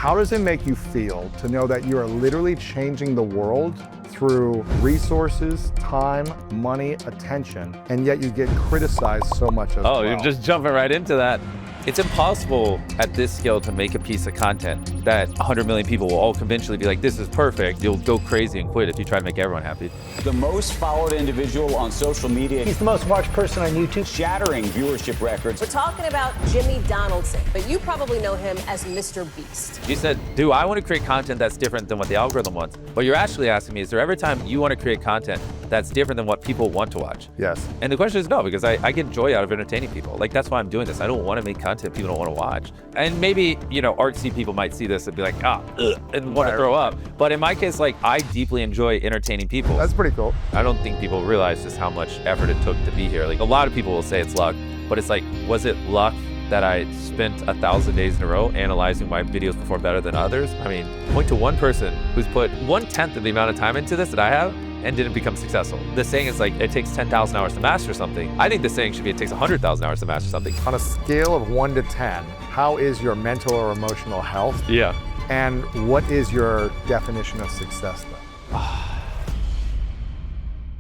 How does it make you feel to know that you are literally changing the world through resources, time, money, attention, and yet you get criticized so much as well? Oh, you're just jumping right into that. It's impossible at this scale to make a piece of content that 100 million people will all conventionally be like, this is perfect. You'll go crazy and quit if you try to make everyone happy. The most followed individual on social media. He's the most watched person on YouTube. Shattering viewership records. We're talking about Jimmy Donaldson, but you probably know him as MrBeast. You said, do I want to create content that's different than what the algorithm wants? What you're actually asking me is there every time you want to create content that's different than what people want to watch? Yes. And the question is no, because I get joy out of entertaining people. Like, that's why I'm doing this. I don't want to make content people don't want to watch. And maybe, you know, artsy people might see this and be like, and want to throw up. But in my case, like, I deeply enjoy entertaining people. That's pretty cool. I don't think people realize just how much effort it took to be here. Like, a lot of people will say it's luck, but it's like, was it luck that I spent 1,000 days in a row analyzing my videos perform better than others? I mean, point to one person who's put 1/10 of the amount of time into this that I have and didn't become successful. The saying is like, it takes 10,000 hours to master something. I think the saying should be, it takes 100,000 hours to master something. On a scale of 1 to 10, how is your mental or emotional health? Yeah. And what is your definition of success then?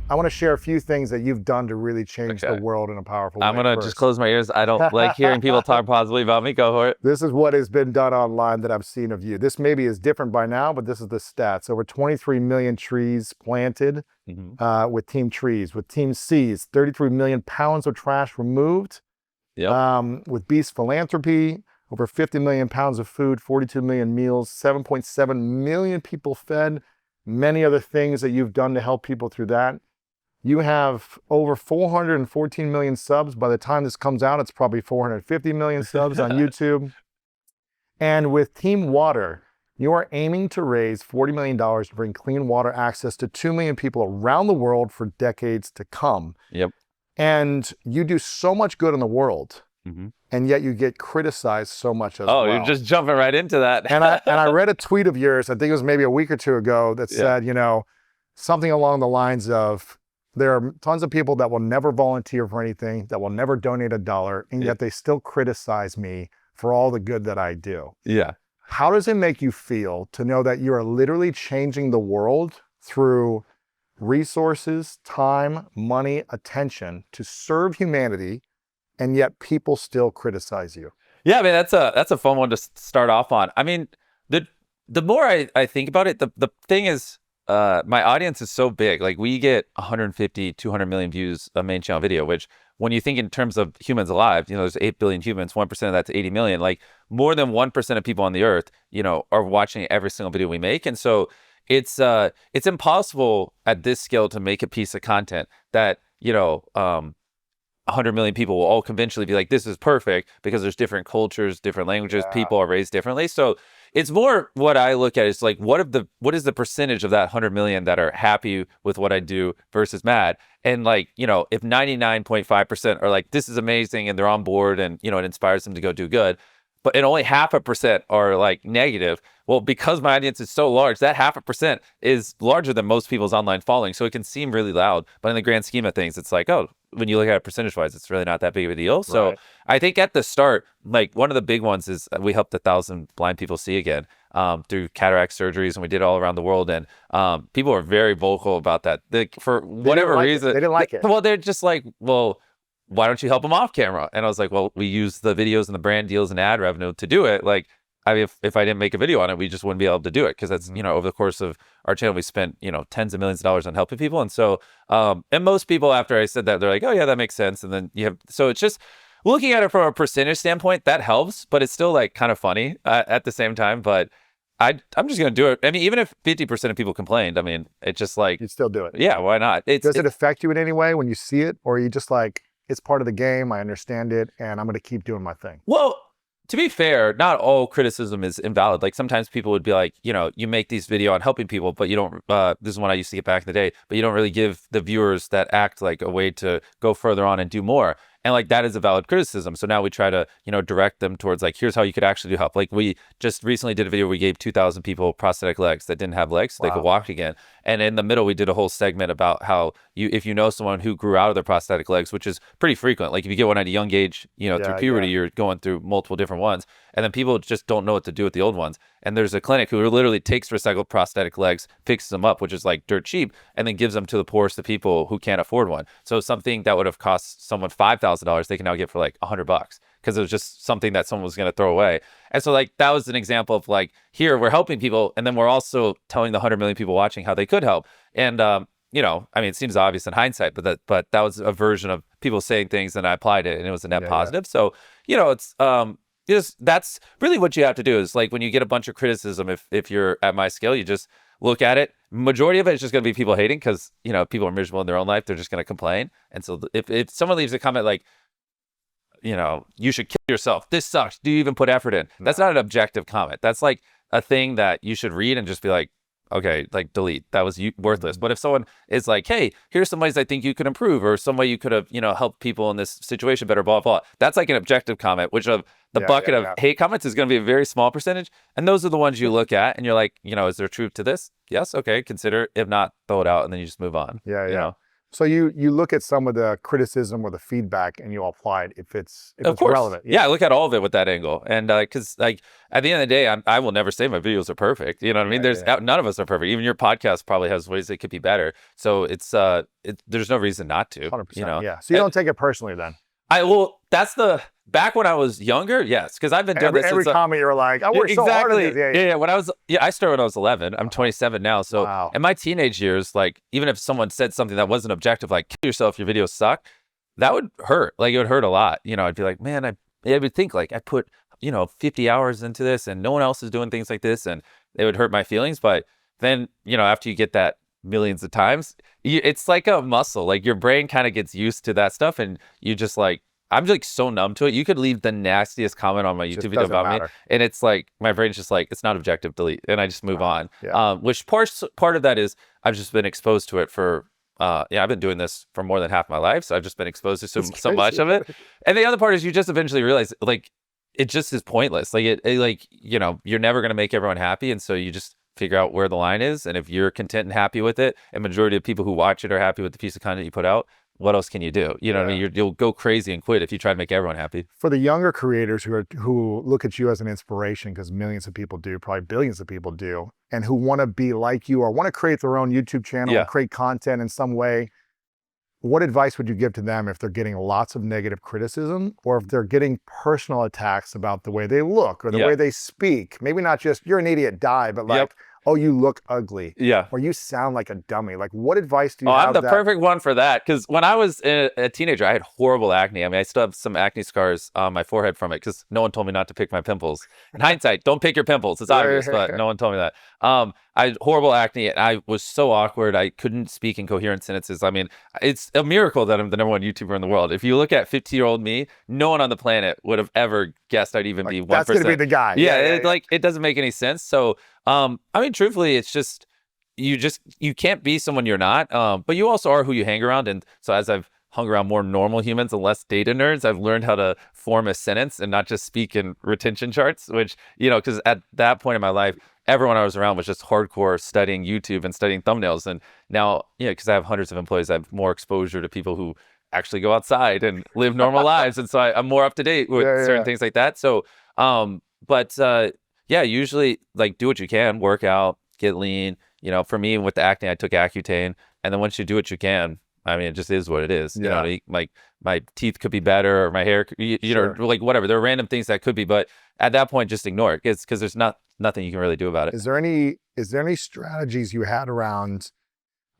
I want to share a few things that you've done to really change the world in a powerful way. I'm going to just close my ears. I don't like hearing people talk positively about me. Go for it. This is what has been done online that I've seen of you. This maybe is different by now, but this is the stats. Over 23 million trees planted with Team Trees. With Team Seas, 33 million pounds of trash removed. Yep. With Beast Philanthropy, over 50 million pounds of food, 42 million meals, 7.7 million people fed, many other things that you've done to help people through that. You have over 414 million subs. By the time this comes out, it's probably 450 million subs on YouTube. And with TeamWater, you are aiming to raise $40 million to bring clean water access to 2 million people around the world for decades to come. Yep. And you do so much good in the world, and yet you get criticized so much as well. Oh, you're just jumping right into that. and I read a tweet of yours, I think it was maybe a week or two ago, that said, you know, something along the lines of, there are tons of people that will never volunteer for anything, that will never donate $1, and yet they still criticize me for all the good that I do. Yeah. How does it make you feel to know that you are literally changing the world through resources, time, money, attention to serve humanity, and yet people still criticize you? Yeah, I mean, that's a fun one to start off on. I mean, the more I think about it, the thing is, my audience is so big. Like, we get 150, 200 million views a main channel video, which when you think in terms of humans alive, you know, there's 8 billion humans, 1% of that's 80 million. Like, more than 1% of people on the earth, you know, are watching every single video we make. And so it's impossible at this scale to make a piece of content that, you know, 100 million people will all conventionally be like, this is perfect, because there's different cultures, different languages, people are raised differently. So it's more what I look at is like, what is the percentage of that 100 million that are happy with what I do versus mad? And like, you know, if 99.5% are like, this is amazing, and they're on board, and, you know, it inspires them to go do good, and only 0.5% are like negative. Well, because my audience is so large, that 0.5% is larger than most people's online following. So it can seem really loud, but in the grand scheme of things, it's like, oh, when you look at it percentage-wise, it's really not that big of a deal. So I think at the start, like, one of the big ones is we helped 1,000 blind people see again through cataract surgeries, and we did it all around the world. And people are very vocal about that. For whatever reason, they didn't like it. Well, they're just like, well, why don't you help them off camera? And I was like, well, we use the videos and the brand deals and ad revenue to do it. Like, I mean, if I didn't make a video on it, we just wouldn't be able to do it, because that's, you know, over the course of our channel, we spent, you know, tens of millions of dollars on helping people. And so, and most people, after I said that, they're like, oh yeah, that makes sense. And then so it's just looking at it from a percentage standpoint, that helps, but it's still like kind of funny at the same time. But I'm just going to do it. I mean, even if 50% of people complained, I mean, it's just like, You'd still do it. Yeah, why not? Does it affect you in any way when you see it, or are you just like, it's part of the game, I understand it, and I'm going to keep doing my thing? Well, to be fair, not all criticism is invalid. Like, sometimes people would be like, you know, you make these video on helping people, but you don't, this is one I used to get back in the day, but you don't really give the viewers that act like a way to go further on and do more. And like, that is a valid criticism. So now we try to, direct them towards like, here's how you could actually do help. Like, we just recently did a video, we gave 2,000 people prosthetic legs that didn't have legs so they could walk again. And in the middle, we did a whole segment about how if you know someone who grew out of their prosthetic legs, which is pretty frequent, like if you get one at a young age, through puberty, you're going through multiple different ones. And then people just don't know what to do with the old ones. And there's a clinic who literally takes recycled prosthetic legs, fixes them up, which is like dirt cheap, and then gives them to the poorest of people who can't afford one. So something that would have cost someone $5,000, they can now get for like $100 because it was just something that someone was going to throw away. And so like, that was an example of like, here we're helping people, and then we're also telling the 100 million people watching how they could help. And it seems obvious in hindsight, but that was a version of people saying things, and I applied it, and it was a net positive. So it's that's really what you have to do is like, when you get a bunch of criticism, if you're at my scale, you just look at it. Majority of it is just going to be people hating because people are miserable in their own life. They're just going to complain. And so if someone leaves a comment like, you should kill yourself, this sucks, do you even put effort in? That's not an objective comment. That's like a thing that you should read and just be like, okay, like delete, that was worthless. But if someone is like, hey, here's some ways I think you could improve, or some way you could have helped people in this situation better, blah blah, that's like an objective comment, which of the bucket of hate comments is going to be a very small percentage. And those are the ones you look at and you're like, is there truth to this? Yes, okay, consider it. If not, throw it out, and then you just move on. So you look at some of the criticism or the feedback and you apply it if it's relevant. Yeah, I look at all of it with that angle. And because like, at the end of the day, I will never say my videos are perfect. You know what I mean? None of us are perfect. Even your podcast probably has ways it could be better. So it's there's no reason not to. 100%. Yeah. So you don't take it personally then? Back when I was younger, yes, because I've been doing this every comment you were like, I worked so hard at this. Yeah. I started when I was 11. I'm 27 now. So in my teenage years, like, even if someone said something that wasn't objective, like kill yourself, your videos suck, that would hurt. Like, it would hurt a lot. I'd be like, man, I would think like I put 50 hours into this, and no one else is doing things like this, and it would hurt my feelings. But then after you get that millions of times, it's like a muscle. Like, your brain kind of gets used to that stuff, and you just like, I'm like so numb to it. You could leave the nastiest comment on my YouTube video about me, and it's like, my brain's just like, it's not objective, delete, and I just move on. Which part of that is I've just been exposed to it for I've been doing this for more than half my life, so I've just been exposed to so much of it. And the other part is you just eventually realize like, it just is pointless. Like you're never going to make everyone happy, and so you just figure out where the line is. And if you're content and happy with it, and majority of people who watch it are happy with the piece of content you put out, what else can you do? What I mean? You'll go crazy and quit if you try to make everyone happy. For the younger creators who look at you as an inspiration, because millions of people do, probably billions of people do, and who want to be like you or want to create their own YouTube channel and create content in some way, what advice would you give to them if they're getting lots of negative criticism, or if they're getting personal attacks about the way they look or the way they speak? Maybe not just, you're an idiot, die, but like, oh, you look ugly. Yeah. Or you sound like a dummy. Like, what advice do you have? I'm the perfect one for that. Because when I was a teenager, I had horrible acne. I mean, I still have some acne scars on my forehead from it because no one told me not to pick my pimples. In hindsight, don't pick your pimples. It's obvious, but no one told me that. I had horrible acne, and I was so awkward. I couldn't speak in coherent sentences. I mean, it's a miracle that I'm the #1 YouTuber in the world. If you look at 15-year-old me, no one on the planet would have ever guessed I'd even be 1%. That's going to be the guy. It doesn't make any sense. So, I mean, truthfully, it's just, you can't be someone you're not, but you also are who you hang around. And so as I've hung around more normal humans and less data nerds, I've learned how to form a sentence and not just speak in retention charts, which, because at that point in my life, everyone I was around was just hardcore studying YouTube and studying thumbnails. And now, because I have hundreds of employees, I have more exposure to people who actually go outside and live normal lives. And so I'm more up to date with certain things like that. So, usually like do what you can, work out, get lean. For me with the acne, I took Accutane. And then once you do what you can, I mean, it just is what it is. Like my teeth could be better, or my hair, like whatever. There are random things that could be, but at that point, just ignore it. It's because there's nothing you can really do about it. Is there any strategies you had around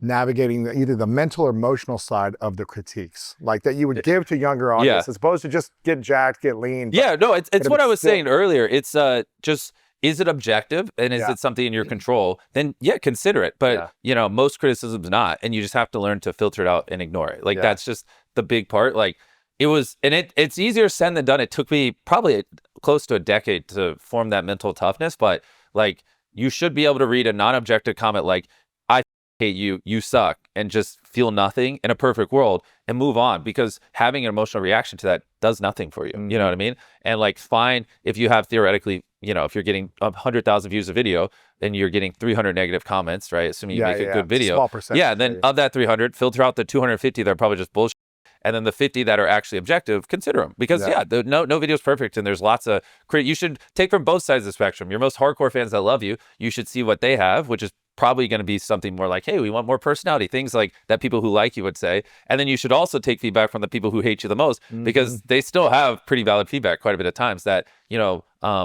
navigating either the mental or emotional side of the critiques, like that you would give to younger audience, as opposed to just get jacked, get lean? It's what I was saying earlier. It's just, is it objective, and is it something in your control? Then consider it. But most criticism's not, and you just have to learn to filter it out and ignore it. Like that's just the big part. Like it's easier said than done. It took me probably close to a decade to form that mental toughness, but like, you should be able to read a non-objective comment like, hate you, you suck, and just feel nothing in a perfect world and move on, because having an emotional reaction to that does nothing for you. You know what I mean? And like, fine, if you have theoretically, you know, if you're getting 100,000 views a video and you're getting 300 negative comments, right? Assuming you make a good video. Small percentage. Yeah, then of that 300, filter out the 250 that are probably just bullshit. And then the 50 that are actually objective, consider them, because no video is perfect, and there's lots of you should take from both sides of the spectrum. Your most hardcore fans that love you, you should see what they have, which is probably going to be something more like, hey, we want more personality, things like that people who like you would say. And then you should also take feedback from the people who hate you the most, because they still have pretty valid feedback quite a bit of times that, you know,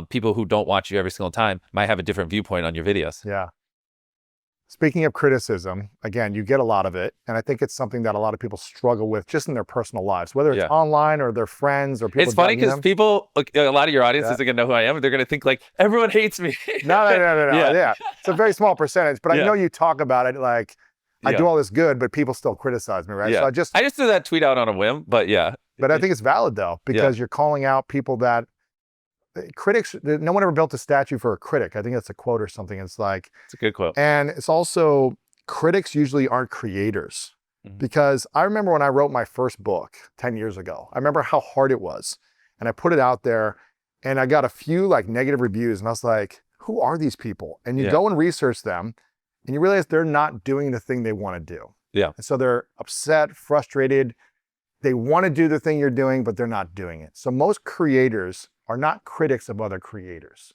people who don't watch you every single time might have a different viewpoint on your videos. Yeah. Speaking of criticism, again, you get a lot of it. And I think it's something that a lot of people struggle with just in their personal lives, whether it's online or their friends or people. It's funny because people, a lot of your audience isn't going to know who I am. And they're going to think like, everyone hates me. No. Yeah. It's a very small percentage, but I know you talk about it like, I do all this good, but people still criticize me, right? So I just threw that tweet out on a whim, but But I think it's valid though, because you're calling out people that critics, no one ever built a statue for a critic. I think that's a quote or something. It's like, it's a good quote. And it's also, critics usually aren't creators. Because I remember when I wrote my first book 10 years ago, I remember how hard it was. And I put it out there and I got a few like negative reviews, and I was like, who are these people? And you go and research them and you realize they're not doing the thing they want to do. Yeah. And so they're upset, frustrated. They want to do the thing you're doing, but they're not doing it. So most creators are not critics of other creators.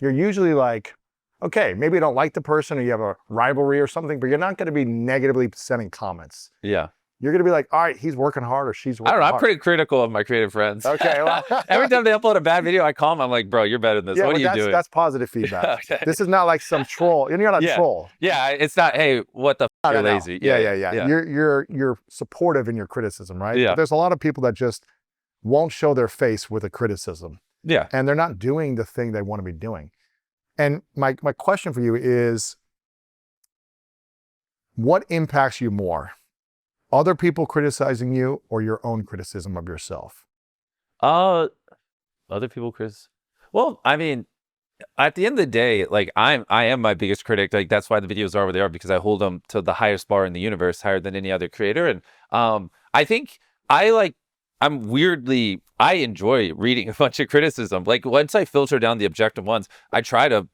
You're usually like, okay, maybe you don't like the person or you have a rivalry or something, but you're not going to be negatively sending comments. Yeah. You're going to be like, all right, he's working hard or she's working hard. I don't know. I'm pretty critical of my creative friends. Okay. Well, every time they upload a bad video, I call them. I'm like, bro, you're better than this. What are you doing? That's positive feedback. Okay. This is not like some troll. You're not a troll. Yeah. It's not, hey, what the f, you're lazy. Yeah. You're supportive in your criticism, right? Yeah. But there's a lot of people that just won't show their face with a criticism. Yeah. And they're not doing the thing they want to be doing. And my question for you is, what impacts you more? Other people criticizing you or your own criticism of yourself? Other people well, I mean, at the end of the day, like I am my biggest critic. Like that's why the videos are where they are, because I hold them to the highest bar in the universe, higher than any other creator. And I think I enjoy reading a bunch of criticism. Like once I filter down the objective ones, I try to,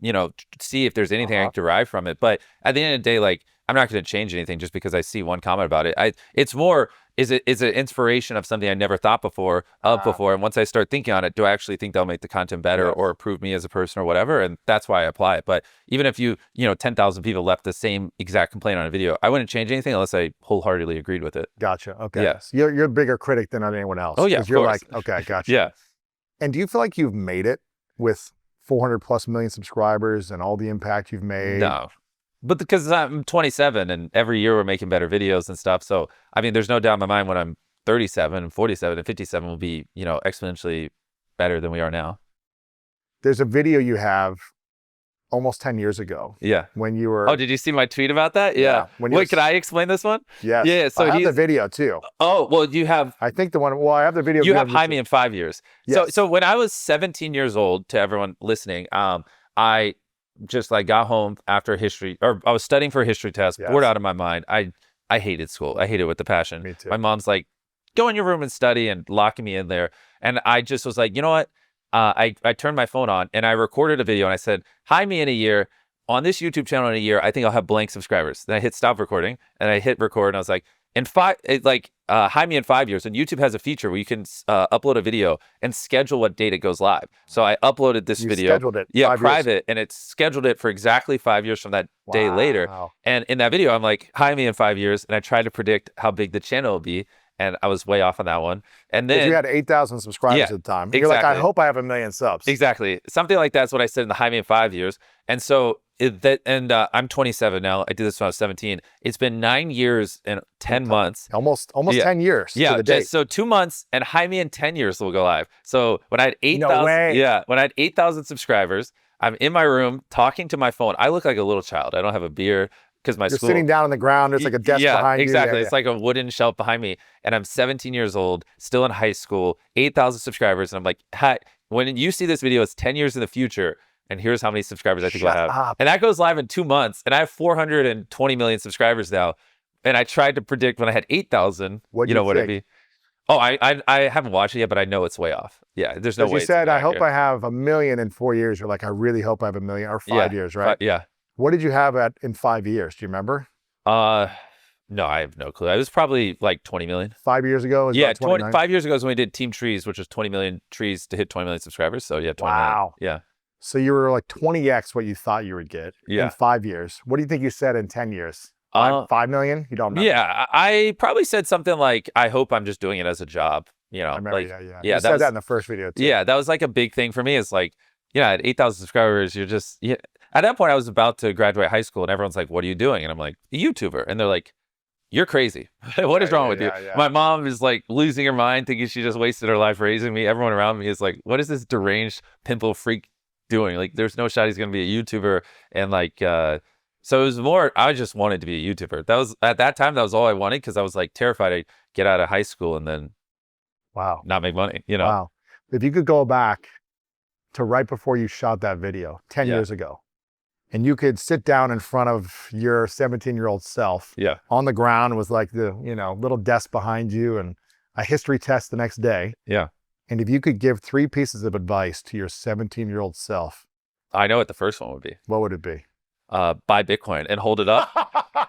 see if there's anything I can derive from it. But at the end of the day, like I'm not going to change anything just because I see one comment about it. It's more, is it an inspiration of something I never thought before. And once I start thinking on it, do I actually think that'll make the content better or improve me as a person or whatever? And that's why I apply it. But even if 10,000 people left the same exact complaint on a video, I wouldn't change anything unless I wholeheartedly agreed with it. Gotcha. Okay. Yeah. So you're a bigger critic than anyone else. Oh yeah. You're like, okay, gotcha. Yeah. And do you feel like you've made it with 400 plus million subscribers and all the impact you've made? No. But because I'm 27 and every year we're making better videos and stuff. So, I mean, there's no doubt in my mind when I'm 37 and 47 and 57 will be, exponentially better than we are now. There's a video you have almost 10 years ago. Yeah. When you were... Oh, did you see my tweet about that? Yeah. Wait, can I explain this one? Yes. Yeah. So I have the video too. Oh, well, you have... I think I have the video. You have High Me in 5 years. Yes. So when I was 17 years old, to everyone listening, I just got home after history, or I was studying for a history test, bored out of my mind. I hated school. I hated it with a passion. Me too. My mom's like, go in your room and study, and locking me in there. And I just was like, you know what? I turned my phone on and I recorded a video and I said, hi me in a year on this YouTube channel in a year. I think I'll have blank subscribers. Then I hit stop recording and I hit record and I was like, hi me in 5 years. And YouTube has a feature where you can upload a video and schedule what date it goes live. So I uploaded this video. Scheduled it. Yeah, private. And it scheduled it for exactly 5 years from that day later. And in that video, I'm like, hi me in 5 years. And I tried to predict how big the channel will be. And I was way off on that one. And then you had 8,000 subscribers at the time. You're like, I hope I have 1 million subs. Exactly. Something like that's what I said in the High Me in 5 years. And so I'm 27 now. I did this when I was 17. It's been 9 years and 10 months. Almost 10 years. Yeah. To the date. So 2 months and High Me in 10 years will go live. So when I had 8,000, no way. Yeah, when I had 8,000 subscribers, I'm in my room talking to my phone. I look like a little child. I don't have a beard. Because You're sitting down on the ground. There's like a desk behind you. Exactly. It's like a wooden shelf behind me. And I'm 17 years old, still in high school, 8,000 subscribers. And I'm like, hi, when you see this video, it's 10 years in the future. and here's how many subscribers I think Shut I have. up. And that goes live in 2 months, and I have 420 million subscribers now. And I tried to predict when I had 8,000, What'd you know, you would it think? be? Oh, I haven't watched it yet, but I know it's way off. Yeah, there's no As way. you said, it's I hope accurate. I have 1 million in 4 years. You're like, I really hope I have 1 million, or 5 years, right? Yeah. What did you have in 5 years? Do you remember? No, I have no clue. It was probably like 20 million. 5 years ago? It was Yeah, about 29? 5 years ago is when we did Team Trees, which was 20 million trees to hit 20 million subscribers. So yeah, 20 million. Wow. Yeah. So you were like 20x what you thought you would get Yeah. in 5 years. What do you think you said in 10 years? 5 million? You don't know. Yeah, I probably said something like, I hope I'm just doing it as a job. You know, I remember, like, yeah. Yeah, You said that in the first video too. Yeah, that was like a big thing for me. It's like, at 8,000 subscribers, you're just, at that point, I was about to graduate high school and everyone's like, what are you doing? And I'm like, a YouTuber. And they're like, you're crazy. What is wrong with you? Yeah. My mom is like losing her mind, thinking she just wasted her life raising me. Everyone around me is like, what is this deranged pimple freak doing? Like, there's no shot he's going to be a YouTuber. And like, so it was more, I just wanted to be a YouTuber. That was, at that time, that was all I wanted, because I was like terrified I'd get out of high school and then Wow. not make money, you know? Wow. If you could go back to right before you shot that video 10 years ago, and you could sit down in front of your 17-year-old self Yeah. on the ground with like the, little desk behind you and a history test the next day. Yeah. And if you could give 3 pieces of advice to your 17-year-old self, I know what the first one would be. what would it be? Buy Bitcoin and hold it up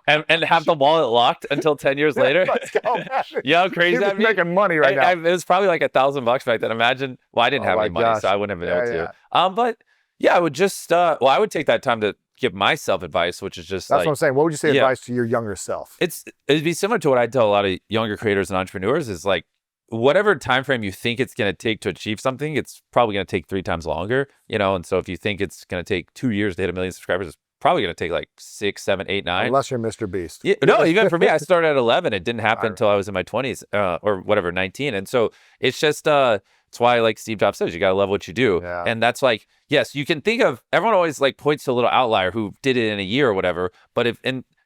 and have the wallet locked until 10 years later. Let's go, man. You know how crazy You're that'd be? making money right now. It was probably like $1,000 back then. Imagine, well, I didn't have my any money, gosh. so I wouldn't have been able Yeah, to. But yeah, I would just, I would take that time to give myself advice, which is just That's like, what I'm saying. What would you say Yeah. advice to your younger self? it'd be similar to what I tell a lot of younger creators and entrepreneurs is like, whatever time frame you think it's going to take to achieve something, it's probably going to take 3 times longer, And so if you think it's going to take 2 years to hit 1 million subscribers, it's probably going to take like 6, 7, 8, 9. Unless you're MrBeast. Yeah, no, even for me, I started at 11. It didn't happen until I was in my 20s or whatever, 19. And so it's just, it's why like Steve Jobs says, you got to love what you do. Yeah. And that's like, yes, you can think of, everyone always like points to a little outlier who did it in a year or whatever. But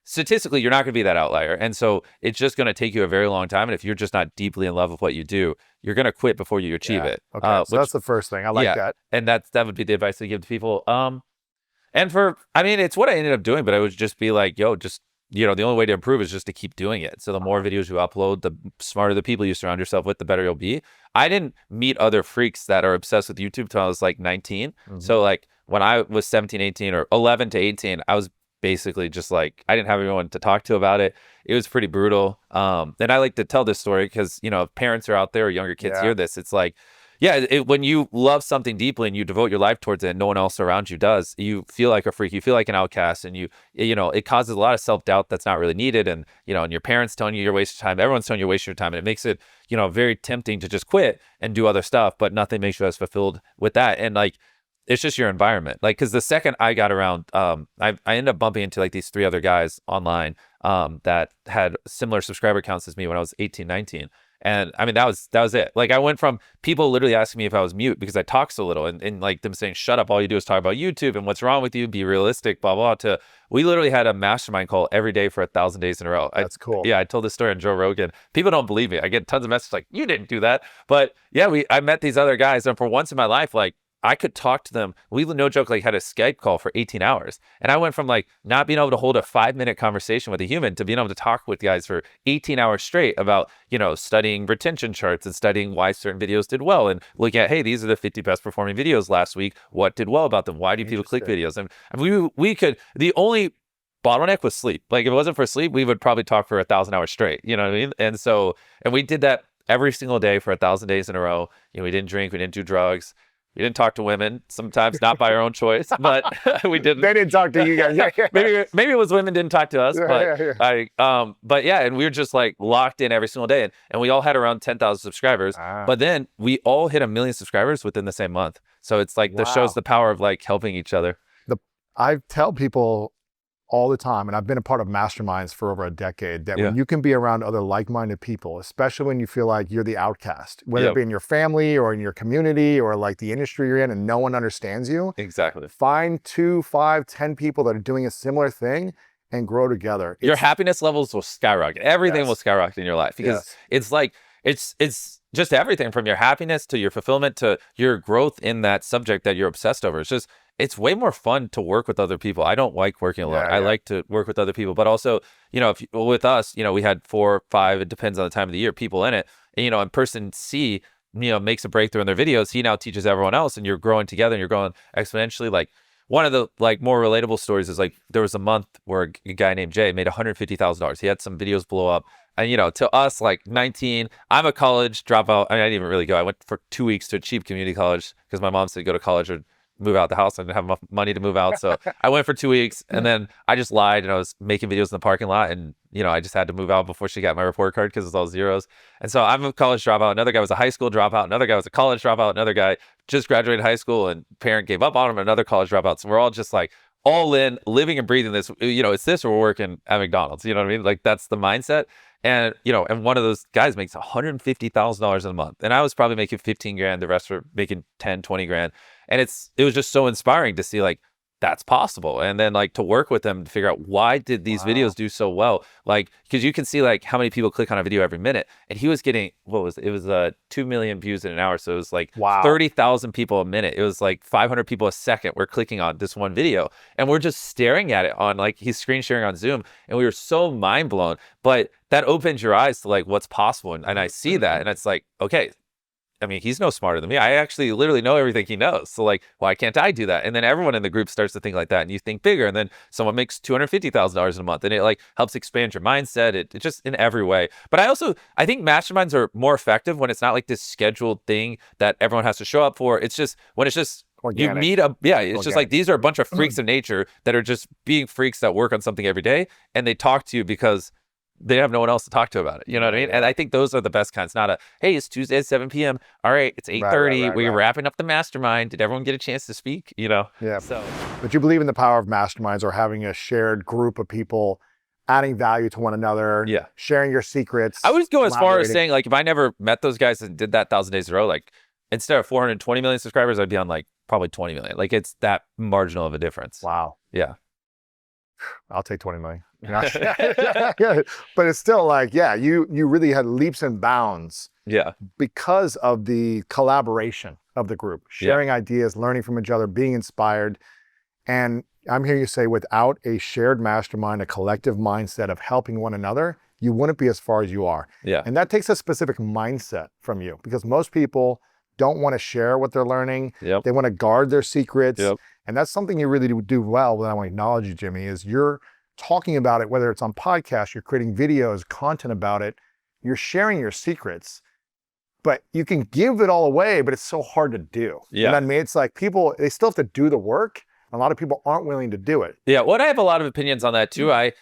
statistically, you're not going to be that outlier. And so it's just going to take you a very long time. And if you're just not deeply in love with what you do, you're going to quit before you achieve it. Okay, so that's the first thing. I like that. And that would be the advice I give to people. And it's what I ended up doing, but I would just be like, yo, just, the only way to improve is just to keep doing it. So the more videos you upload, the smarter the people you surround yourself with, the better you'll be. I didn't meet other freaks that are obsessed with YouTube until I was like 19. So like when I was 17, 18 or 11 to 18, I was basically just like, I didn't have anyone to talk to about it. It was pretty brutal. And I like to tell this story because, if parents are out there or younger kids hear this, it's like, when you love something deeply and you devote your life towards it and no one else around you does, you feel like a freak, you feel like an outcast, and it causes a lot of self-doubt that's not really needed. And, and your parents telling you you're wasting time, everyone's telling you you're wasting your time. And it makes it, very tempting to just quit and do other stuff, but nothing makes you as fulfilled with that. And like, it's just your environment. Like, cause the second I got around, I ended up bumping into like these 3 other guys online that had similar subscriber counts as me when I was 18, 19. And that was it. Like, I went from people literally asking me if I was mute because I talk so little and like them saying, shut up, all you do is talk about YouTube and what's wrong with you, be realistic, blah, blah, to we literally had a mastermind call every day for 1,000 days in a row. That's cool. Yeah, I told this story on Joe Rogan. People don't believe me. I get tons of messages like, you didn't do that. But yeah, I met these other guys, and for once in my life, like, I could talk to them. We, no joke, like had a Skype call for 18 hours. And I went from like not being able to hold a 5-minute conversation with a human to being able to talk with guys for 18 hours straight about, studying retention charts and studying why certain videos did well and looking at, hey, these are the 50 best performing videos last week. What did well about them? Why do people click videos? And we could, the only bottleneck was sleep. Like, if it wasn't for sleep, we would probably talk for 1,000 hours straight. You know what I mean? And so, and we did that every single day for 1,000 days in a row. We didn't drink, we didn't do drugs. We didn't talk to women, sometimes not by our own choice, but we didn't. They didn't talk to you guys. Maybe it was women didn't talk to us, but and we were just like locked in every single day, and we all had around 10,000 subscribers. But then we all hit 1 million subscribers within the same month. So it's like, that shows the power of like helping each other. I tell people all the time, and I've been a part of masterminds for over a decade, that when you can be around other like-minded people, especially when you feel like you're the outcast, whether it be in your family or in your community or like the industry you're in and no one understands you. Exactly. Find 2, 5, 10 people that are doing a similar thing and grow together. Your happiness levels will skyrocket. Everything will skyrocket in your life because it's like, it's just everything from your happiness to your fulfillment to your growth in that subject that you're obsessed over. it's way more fun to work with other people. I don't like working alone. I like to work with other people, but also, you know, with us, you know, we had 4 or 5, it depends on the time of the year, people in it. And, you know, and person C, you know, makes a breakthrough in their videos. He now teaches everyone else, and you're growing together and you're growing exponentially. Like, one of the like more relatable stories is like there was a month where a guy named Jay made $150,000. He had some videos blow up. And, you know, to us, like 19, I'm a college dropout. I mean, I didn't even really go. I went for 2 weeks to a cheap community college because my mom said go to college or move out the house. I didn't have enough money to move out. So I went for 2 weeks, and then I just lied, and I was making videos in the parking lot. And, you know, I just had to move out before she got my report card because it's all zeros. And so I'm a college dropout. Another guy was a high school dropout. Another guy was a college dropout. Another guy just graduated high school and parent gave up on him. Another college dropout. So we're all just like all in, living and breathing this. You know, it's this or we're working at McDonald's. You know what I mean? Like, that's the mindset. And, you know, and one of those guys makes $150,000 in a month. And I was probably making 15 grand. The rest were making 10, 20 grand. And it was just so inspiring to see like, that's possible. And then like to work with them to figure out why did these videos do so well? Like, because you can see like how many people click on a video every minute. And he was getting, it was 2 million views in an hour. So it was like 30,000 people a minute. It was like 500 people a second were clicking on this one video. And we're just staring at it on like, he's screen sharing on Zoom. And we were so mind blown. But that opens your eyes to like what's possible. And I see that. And it's like, okay, I mean, he's no smarter than me. I actually literally know everything he knows. So like, why can't I do that? And then everyone in the group starts to think like that, and you think bigger. And then someone makes $250,000 in a month, and it like helps expand your mindset. It just in every way. But I think masterminds are more effective when it's not like this scheduled thing that everyone has to show up for. It's just when it's just organic. You meet up. Yeah, it's just like these are a bunch of freaks of nature that are just being freaks that work on something every day, and they talk to you because they have no one else to talk to about it. You know what I mean? And I think those are the best kinds. Not hey, it's Tuesday at 7 p.m. All right, it's 8:30. We're wrapping up the mastermind. Did everyone get a chance to speak? You know? Yeah. So, but you believe in the power of masterminds, or having a shared group of people adding value to one another, sharing your secrets. I would go as far as saying, like, if I never met those guys and did that 1,000 days in a row, like, instead of 420 million subscribers, I'd be on like probably 20 million. Like, it's that marginal of a difference. Wow. Yeah. I'll take 20 million. Yeah. But it's still like, you really had leaps and bounds. Yeah. Because of the collaboration of the group, sharing ideas, learning from each other, being inspired. And I'm hearing you say, without a shared mastermind, a collective mindset of helping one another, you wouldn't be as far as you are. Yeah. And that takes a specific mindset from you, because most people don't want to share what they're learning. Yep. They want to guard their secrets. Yep. And that's something you really do well. And I want to acknowledge you, Jimmy, is you're talking about it, whether it's on podcasts, you're creating videos, content about it, you're sharing your secrets, but you can give it all away, but it's so hard to do. Yeah. You know what I mean? It's like people, they still have to do the work. A lot of people aren't willing to do it. Yeah. Well, I have a lot of opinions on that too. I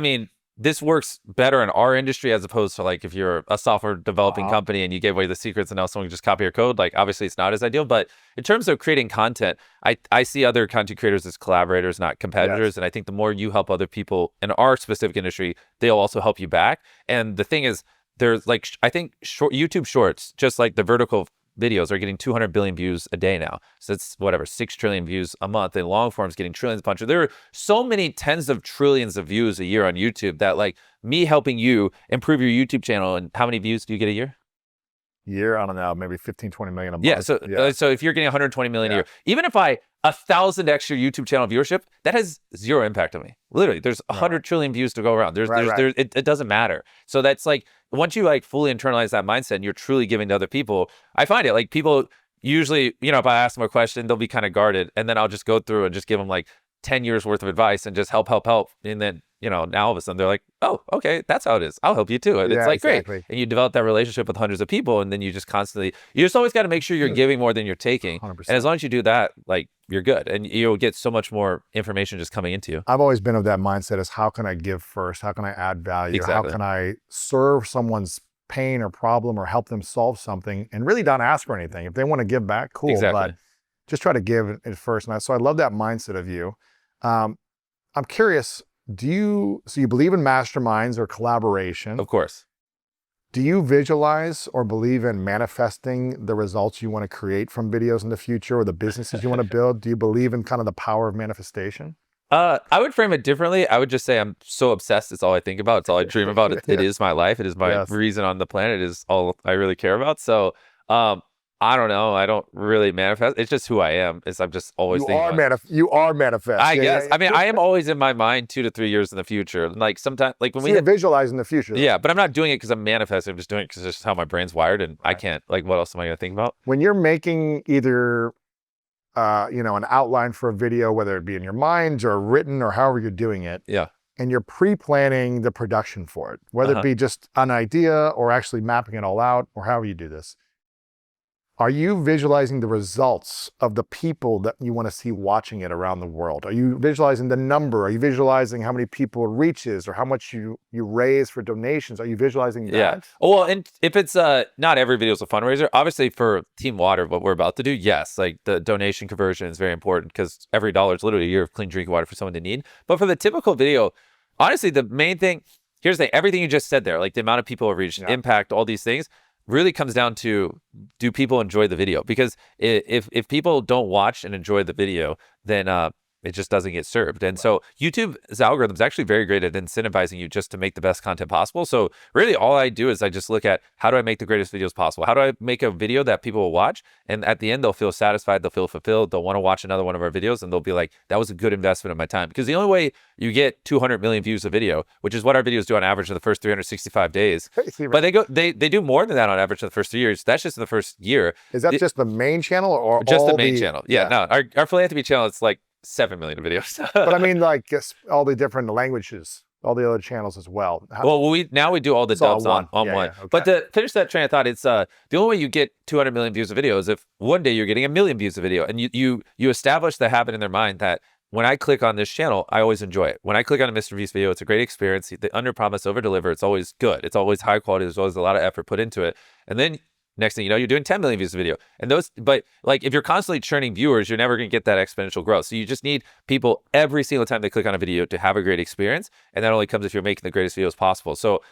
mean, this works better in our industry as opposed to like if you're a software developing company and you gave away the secrets and now someone can just copy your code. Like, obviously it's not as ideal, but in terms of creating content, I see other content creators as collaborators, not competitors. Yes. And I think the more you help other people in our specific industry, they'll also help you back. And the thing is, there's like, I think YouTube shorts, just like the vertical videos, are getting 200 billion views a day now. So it's 6 trillion views a month, and long form's getting trillions punch. There are so many tens of trillions of views a year on YouTube that, like, me helping you improve your YouTube channel, and how many views do you get a year? I don't know, maybe 15, 20 million a month. Yeah, so if you're getting 120 million a year, even if 1,000 extra YouTube channel viewership, that has zero impact on me. Literally, there's 100 trillion views to go around. It doesn't matter. So that's like, once you like fully internalize that mindset and you're truly giving to other people, I find it like people usually, you know, if I ask them a question, they'll be kind of guarded, and then I'll just go through and just give them like 10 years worth of advice and just help. And then, you know, now all of a sudden they're like, oh, okay, that's how it is. I'll help you too. And it's like, great. And you develop that relationship with hundreds of people, and then you just always got to make sure you're giving more than you're taking. 100%. And as long as you do that, like, you're good, and you'll get so much more information just coming into you. I've always been of that mindset, is how can I give first? How can I add value? Exactly. How can I serve someone's pain or problem or help them solve something, and really not ask for anything? If they want to give back, cool. Exactly. But just try to give it first. So I love that mindset of you. I'm curious, so you believe in masterminds or collaboration? Of course. Do you visualize or believe in manifesting the results you want to create from videos in the future, or the businesses you want to build? Do you believe in kind of the power of manifestation? I would frame it differently. I would just say I'm so obsessed. It's all I think about. It's all I dream about. It is my life. It is my reason on the planet. It is all I really care about. So I don't know. I don't really manifest. It's just who I am. I'm just always You thinking are about it. you are manifest. I Yeah, guess. yeah, I mean, I am always in my mind 2 to 3 years in the future. Like sometimes, like when so we you're hit, visualizing the future. yeah, but I'm not doing it because I'm manifesting. I'm just doing it because it's just how my brain's wired, and I can't. Like, what else am I gonna think about? When you're making either an outline for a video, whether it be in your mind or written or however you're doing it, Yeah. and you're pre-planning the production for it, whether it Uh-huh. be just an idea or actually mapping it all out or however you do this, are you visualizing the results of the people that you want to see watching it around the world? Are you visualizing the number? Are you visualizing how many people it reaches or how much you raise for donations? Are you visualizing that? Yeah. Oh, well, and if it's not every video is a fundraiser, obviously for TeamWater, what we're about to do, yes, like the donation conversion is very important because every dollar is literally a year of clean drinking water for someone in need. But for the typical video, honestly, the main thing, here's the thing, everything you just said there, like the amount of people reached, impact, all these things, really comes down to, do people enjoy the video? Because if people don't watch and enjoy the video, then it just doesn't get served. And so YouTube's algorithm is actually very great at incentivizing you just to make the best content possible. So really all I do is I just look at, how do I make the greatest videos possible? How do I make a video that people will watch? And at the end, they'll feel satisfied, they'll feel fulfilled, they'll want to watch another one of our videos, and they'll be like, that was a good investment of my time. Because the only way you get 200 million views a video, which is what our videos do on average in the first 365 days, but they do more than that on average in the first 3 years. That's just in the first year. Is that just the main channel or just all the main channel? Yeah, no, our philanthropy channel, it's like 7 million videos. But I mean, like all the different languages, all the other channels as well. Well, we do all the It's all dubs on one. Yeah, one. yeah, okay. But to finish that train of thought, it's the only way you get 200 million views of video is if one day you're getting 1 million views of video, and you establish the habit in their mind that when I click on this channel, I always enjoy it. When I click on a MrBeast video, it's a great experience. They under promise, over deliver. It's always good. It's always high quality. There's always a lot of effort put into it. And then next thing you know, you're doing 10 million views a video. And but like if you're constantly churning viewers, you're never going to get that exponential growth. So you just need people every single time they click on a video to have a great experience. And that only comes if you're making the greatest videos possible. So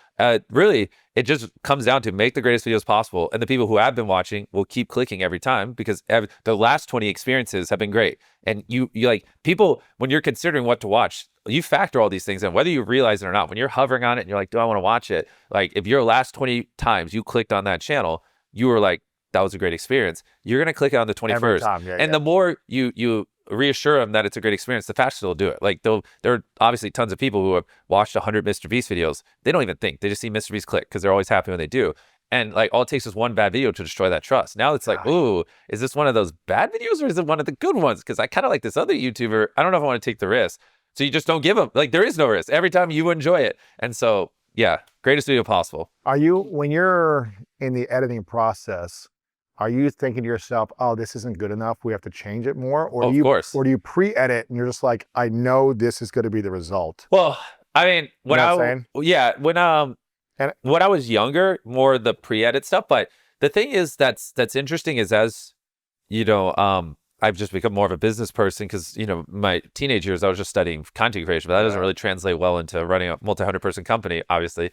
really, it just comes down to make the greatest videos possible. And the people who have been watching will keep clicking every time because the last 20 experiences have been great. And you like people, when you're considering what to watch, you factor all these things in, whether you realize it or not. When you're hovering on it and you're like, do I want to watch it? Like if your last 20 times you clicked on that channel, you were like, that was a great experience, you're going to click on the 21st. Every time, and the more you reassure them that it's a great experience, the faster they'll do it. Like there are obviously tons of people who have watched 100 MrBeast videos. They don't even think. They just see MrBeast click because they're always happy when they do. And like all it takes is one bad video to destroy that trust. Now it's like, ooh, is this one of those bad videos or is it one of the good ones? Because I kind of like this other YouTuber. I don't know if I want to take the risk. So you just don't give them. Like there is no risk. Every time you enjoy it. And so, yeah, greatest video possible. Are you, when you're in the editing process, are you thinking to yourself, oh, this isn't good enough, we have to change it more? Or Of course. Or do you pre-edit and you're just like, I know this is going to be the result? Well, I mean, when You know what I'm saying? when I was younger, more the pre-edit stuff. But the thing is that's interesting is as, you know, I've just become more of a business person because, you know, my teenage years, I was just studying content creation, but that doesn't really translate well into running a multi-100-person company, obviously.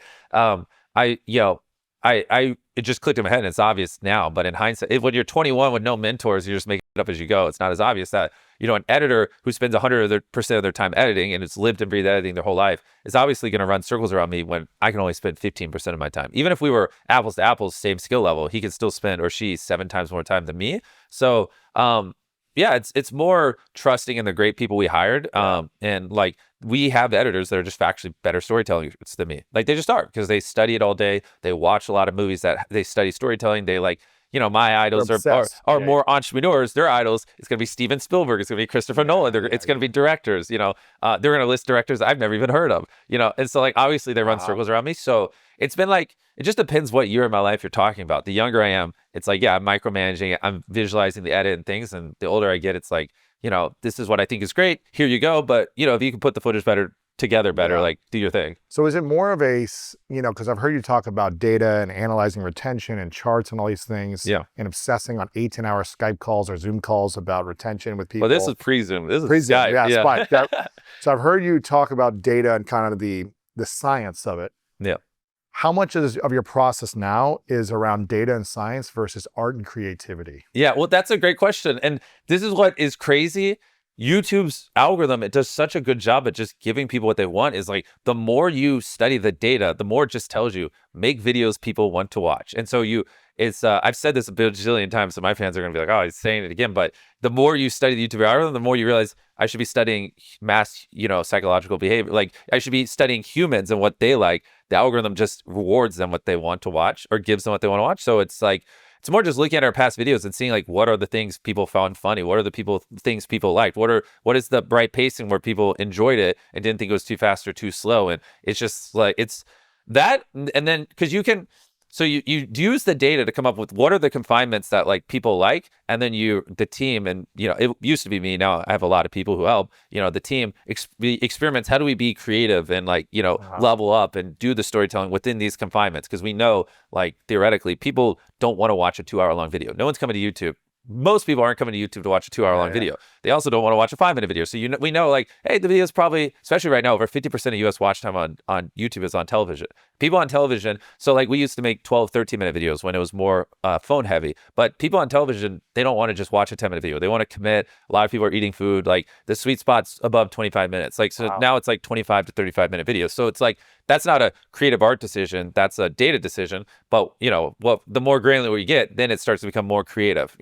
It just clicked in my head and it's obvious now, but in hindsight, when you're 21 with no mentors, you're just making it up as you go. It's not as obvious that, you know, an editor who spends 100% of their time editing and it's lived and breathed editing their whole life is obviously going to run circles around me when I can only spend 15% of my time. Even if we were apples to apples, same skill level, he could still spend, or she, 7 times more time than me. So, yeah, it's more trusting in the great people we hired. And like we have editors that are just actually better storytelling than me. Like they just are because they study it all day. They watch a lot of movies that they study storytelling. They like, you know, my idols are more entrepreneurs. Their idols, it's going to be Steven Spielberg. It's going to be Christopher Nolan. It's going to be directors, you know, they're going to list directors I've never even heard of, you know? And so like, obviously they run circles around me. So it's been like, it just depends what year in my life you're talking about. The younger I am, it's like, yeah, I'm micromanaging it. I'm visualizing the edit and things. And the older I get, it's like, you know, this is what I think is great. Here you go. But, you know, if you can put the footage together better, like do your thing. So is it more of a, you know, because I've heard you talk about data and analyzing retention and charts and all these things. Yeah. And obsessing on 18-hour Skype calls or Zoom calls about retention with people. Well, this is pre-Zoom. This is pre-Zoom. Skype. Yeah, Skype. So I've heard you talk about data and kind of the science of it. Yeah. How much of your process now is around data and science versus art and creativity? Yeah, well, that's a great question. And this is what is crazy. YouTube's algorithm, it does such a good job at just giving people what they want. Is like the more you study the data, the more it just tells you make videos people want to watch. And so it's I've said this a bajillion times, so my fans are gonna be like, oh, he's saying it again. But the more you study the YouTube algorithm, the more you realize I should be studying mass, psychological behavior. Like I should be studying humans and what they like. The algorithm just rewards them what they want to watch or gives them what they want to watch. So it's like it's more just looking at our past videos and seeing like what are the things people found funny, what are the things people liked, what is the bright pacing where people enjoyed it and didn't think it was too fast or too slow. And it's just like it's that, and then because you can. So you use the data to come up with what are the confinements that like people like, and then the team, and it used to be me, now I have a lot of people who help. The team experiments. How do we be creative and like level up and do the storytelling within these confinements? Because we know like theoretically people don't want to watch a 2-hour long video. No one's coming to YouTube. Most people aren't coming to YouTube to watch a 2-hour long video. They also don't want to watch a 5-minute video. So we know like, hey, the video is probably, especially right now, over 50% of US watch time on YouTube is on television. People on television. So like we used to make 12, 13-minute videos when it was more phone heavy. But people on television, they don't want to just watch a 10-minute video. They want to commit. A lot of people are eating food. Like the sweet spot's above 25 minutes. Like so now it's like 25 to 35-minute videos. So it's like that's not a creative art decision. That's a data decision. But the more granular we get, then it starts to become more creative.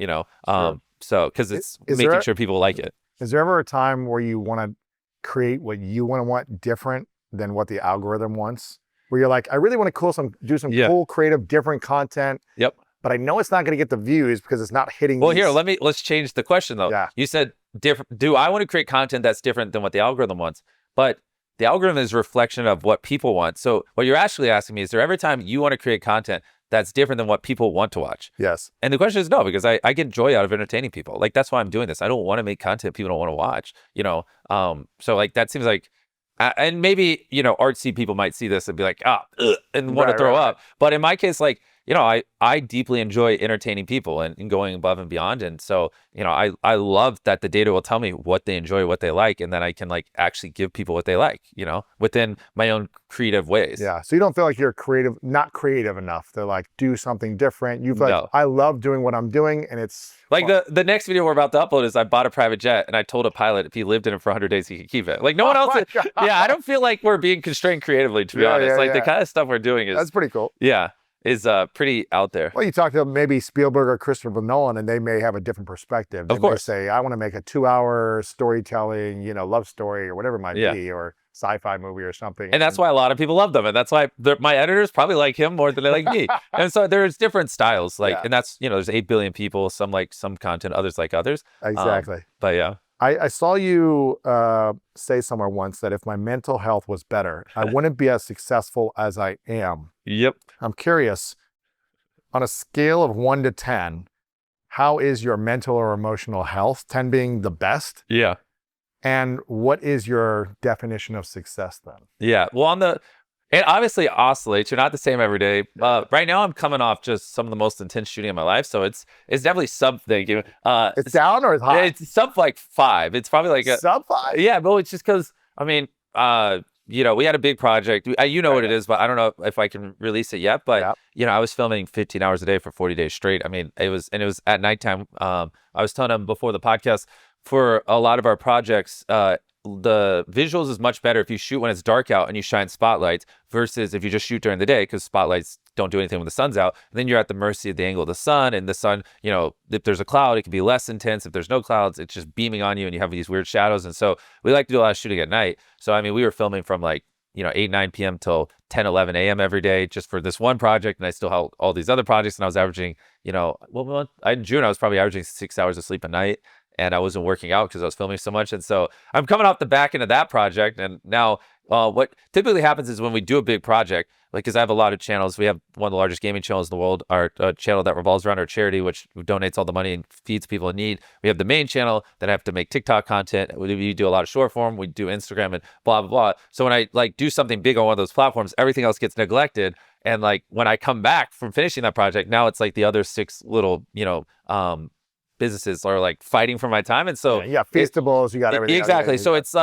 So because it's making sure people like it. Is there ever a time where you want to create what you want different than what the algorithm wants? Where you're like, I really want to do some cool, creative, different content. Yep. But I know it's not going to get the views because it's not hitting. Well, here, let's change the question though. Yeah. You said different. Do I want to create content that's different than what the algorithm wants? But the algorithm is a reflection of what people want. So what you're actually asking me is there every time you want to create content that's different than what people want to watch? Yes. And the question is no, because I get joy out of entertaining people. Like that's why I'm doing this. I don't want to make content people don't want to watch, So like that seems like, and maybe, artsy people might see this and be like, and want to throw up. But in my case, like, I deeply enjoy entertaining people and going above and beyond. And so, I love that the data will tell me what they enjoy, what they like, and then I can like actually give people what they like, within my own creative ways. Yeah. So you don't feel like you're not creative enough to like do something different. You've like, No. I love doing what I'm doing, and it's like the next video we're about to upload is I bought a private jet and I told a pilot if he lived in it for 100 days, he could keep it. Like no one else. I don't feel like we're being constrained creatively, to be honest. The kind of stuff we're doing that's pretty cool. Yeah. Is pretty out there. Well, you talk to maybe Spielberg or Christopher Nolan, and they may have a different perspective. They of course. may say, I want to make a 2-hour storytelling, love story or whatever it might be, or sci-fi movie or something. And that's why a lot of people love them. And that's why my editors probably like him more than they like me. And so there's different styles. And that's, there's 8 billion people. Some like some content, others like others. Exactly. But yeah. I saw you say somewhere once that if my mental health was better, I wouldn't be as successful as I am. Yep. I'm curious, on a scale of 1 to 10, how is your mental or emotional health? 10 being the best. Yeah. And what is your definition of success then? Yeah. Well, it obviously oscillates. You're not the same every day. Right now, I'm coming off just some of the most intense shooting in my life, so it's definitely sub. Thank you. It's down or it's high? It's sub like 5. It's probably like sub 5. Yeah, but it's just because we had a big project. What it is, but I don't know if I can release it yet. But I was filming 15 hours a day for 40 days straight. I mean, it was at nighttime. I was telling him before the podcast, for a lot of our projects, the visuals is much better if you shoot when it's dark out and you shine spotlights versus if you just shoot during the day, because spotlights don't do anything when the sun's out. And then you're at the mercy of the angle of the sun, and the sun, if there's a cloud, it can be less intense. If there's no clouds, it's just beaming on you and you have these weird shadows. And so we like to do a lot of shooting at night. So, I mean, we were filming from like, 8, 9 p.m. till 10, 11 a.m. every day just for this one project. And I still had all these other projects, and I was averaging, in June, I was probably averaging 6 hours of sleep a night. And I wasn't working out because I was filming so much. And so I'm coming off the back end of that project. And now what typically happens is when we do a big project, like, because I have a lot of channels. We have one of the largest gaming channels in the world, our channel that revolves around our charity, which donates all the money and feeds people in need. We have the main channel that I have to make TikTok content. We do a lot of short form. We do Instagram and blah, blah, blah. So when I like do something big on one of those platforms, everything else gets neglected. And like when I come back from finishing that project, now it's like the other 6 little, businesses are like fighting for my time. And so you got Feastables, you got everything. Exactly. So it's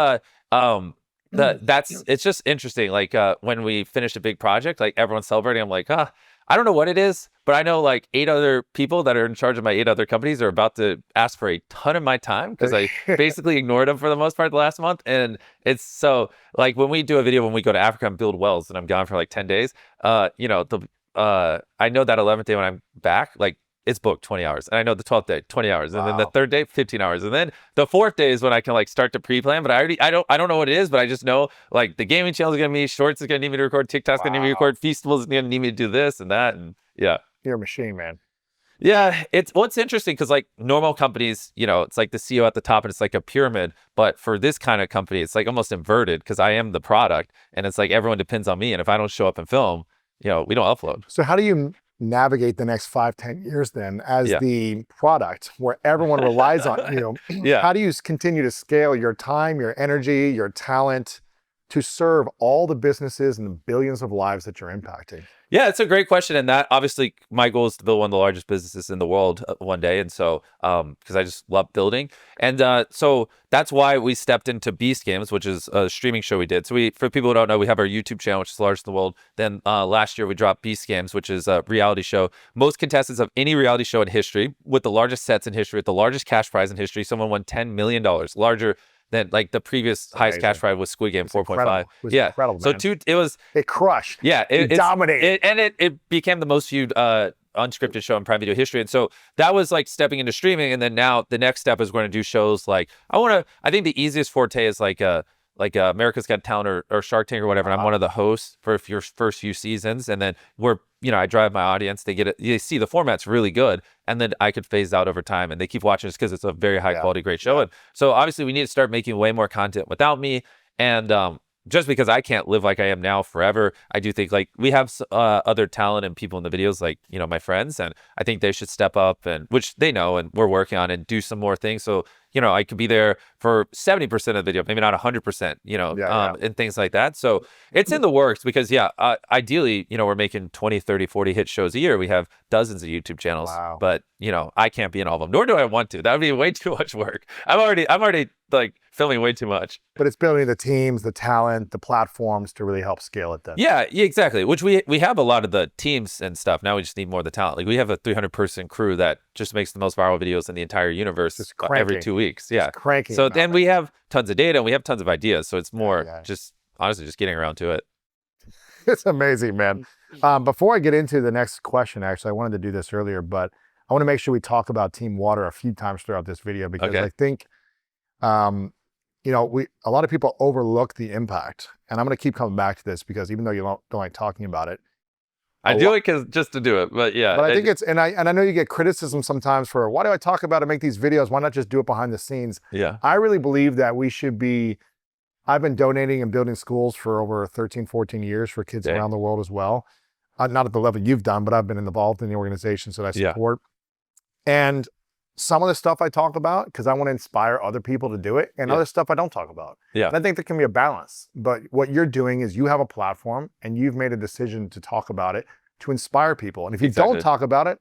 it's just interesting. Like when we finished a big project, like everyone's celebrating. I'm like, I don't know what it is, but I know like 8 other people that are in charge of my 8 other companies are about to ask for a ton of my time because I basically ignored them for the most part the last month. And it's so like when we do a video, when we go to Africa and build wells and I'm gone for like 10 days, I know that 11th day when I'm back, like it's booked 20 hours. And I know the 12th day, 20 hours. And then the third day, 15 hours. And then the fourth day is when I can like start to pre-plan. But I don't know what it is, but I just know like the gaming channel is going to be, Shorts is going to need me to record, TikTok's going to need me to record, Feastable is going to need me to do this and that. And yeah. You're a machine, man. Yeah, it's interesting because like normal companies, it's like the CEO at the top and it's like a pyramid. But for this kind of company, it's like almost inverted because I am the product and it's like everyone depends on me. And if I don't show up and film, we don't upload. So how do you navigate the next 5-10 years then as the product where everyone relies on you? How do you continue to scale your time, your energy, your talent to serve all the businesses and the billions of lives that you're impacting? Yeah, it's a great question. And that obviously my goal is to build one of the largest businesses in the world one day. And so, because I just love building. And so that's why we stepped into Beast Games, which is a streaming show we did. So for people who don't know, we have our YouTube channel, which is the largest in the world. Then last year we dropped Beast Games, which is a reality show. Most contestants of any reality show in history, with the largest sets in history, with the largest cash prize in history. Someone won $10 million, larger than like the previous highest cash prize was Squid Game, 4.5. Yeah, incredible, man. So it crushed. Yeah, it dominated, it became the most viewed unscripted show in Prime Video history. And so that was like stepping into streaming. And then now the next step is we're going to do shows like I think the easiest forte is like America's Got Talent or Shark Tank or whatever. And I'm one of the hosts for your first few seasons. And then I drive my audience. They get it. They see the format's really good. And then I could phase out over time. And they keep watching just because it's a very high quality, great show. And so obviously we need to start making way more content without me. And just because I can't live like I am now forever, I do think like we have other talent and people in the videos, like, my friends, and I think they should step up, and which they know and we're working on, and do some more things. So, I could be there for 70% of the video, maybe not 100%, and things like that. So it's in the works because, ideally, we're making 20, 30, 40 hit shows a year. We have dozens of YouTube channels, but, I can't be in all of them, nor do I want to. That would be way too much work. I'm already like filming way too much. But it's building the teams, the talent, the platforms to really help scale it then. Yeah, exactly. Which we have a lot of the teams and stuff. Now we just need more of the talent. Like we have a 300-person crew that just makes the most viral videos in the entire universe every 2 weeks. Yeah. Cranking. So then we have tons of data and we have tons of ideas. So it's more just honestly just getting around to it. It's amazing, man. Before I get into the next question, actually, I wanted to do this earlier, but I want to make sure we talk about TeamWater a few times throughout this video because I think a lot of people overlook the impact, and I'm going to keep coming back to this because even though you don't like talking about it, I do it just to do it, but yeah. But I think and I know you get criticism sometimes for why do I talk about it, make these videos? Why not just do it behind the scenes? Yeah. I really believe that we should be. I've been donating and building schools for over 13, 14 years for kids around the world as well. Not at the level you've done, but I've been involved in the organizations that I support. And some of the stuff I talk about because I want to inspire other people to do it, and other stuff I don't talk about. Yeah. And I think there can be a balance. But what you're doing is you have a platform and you've made a decision to talk about it to inspire people. And if you don't talk about it,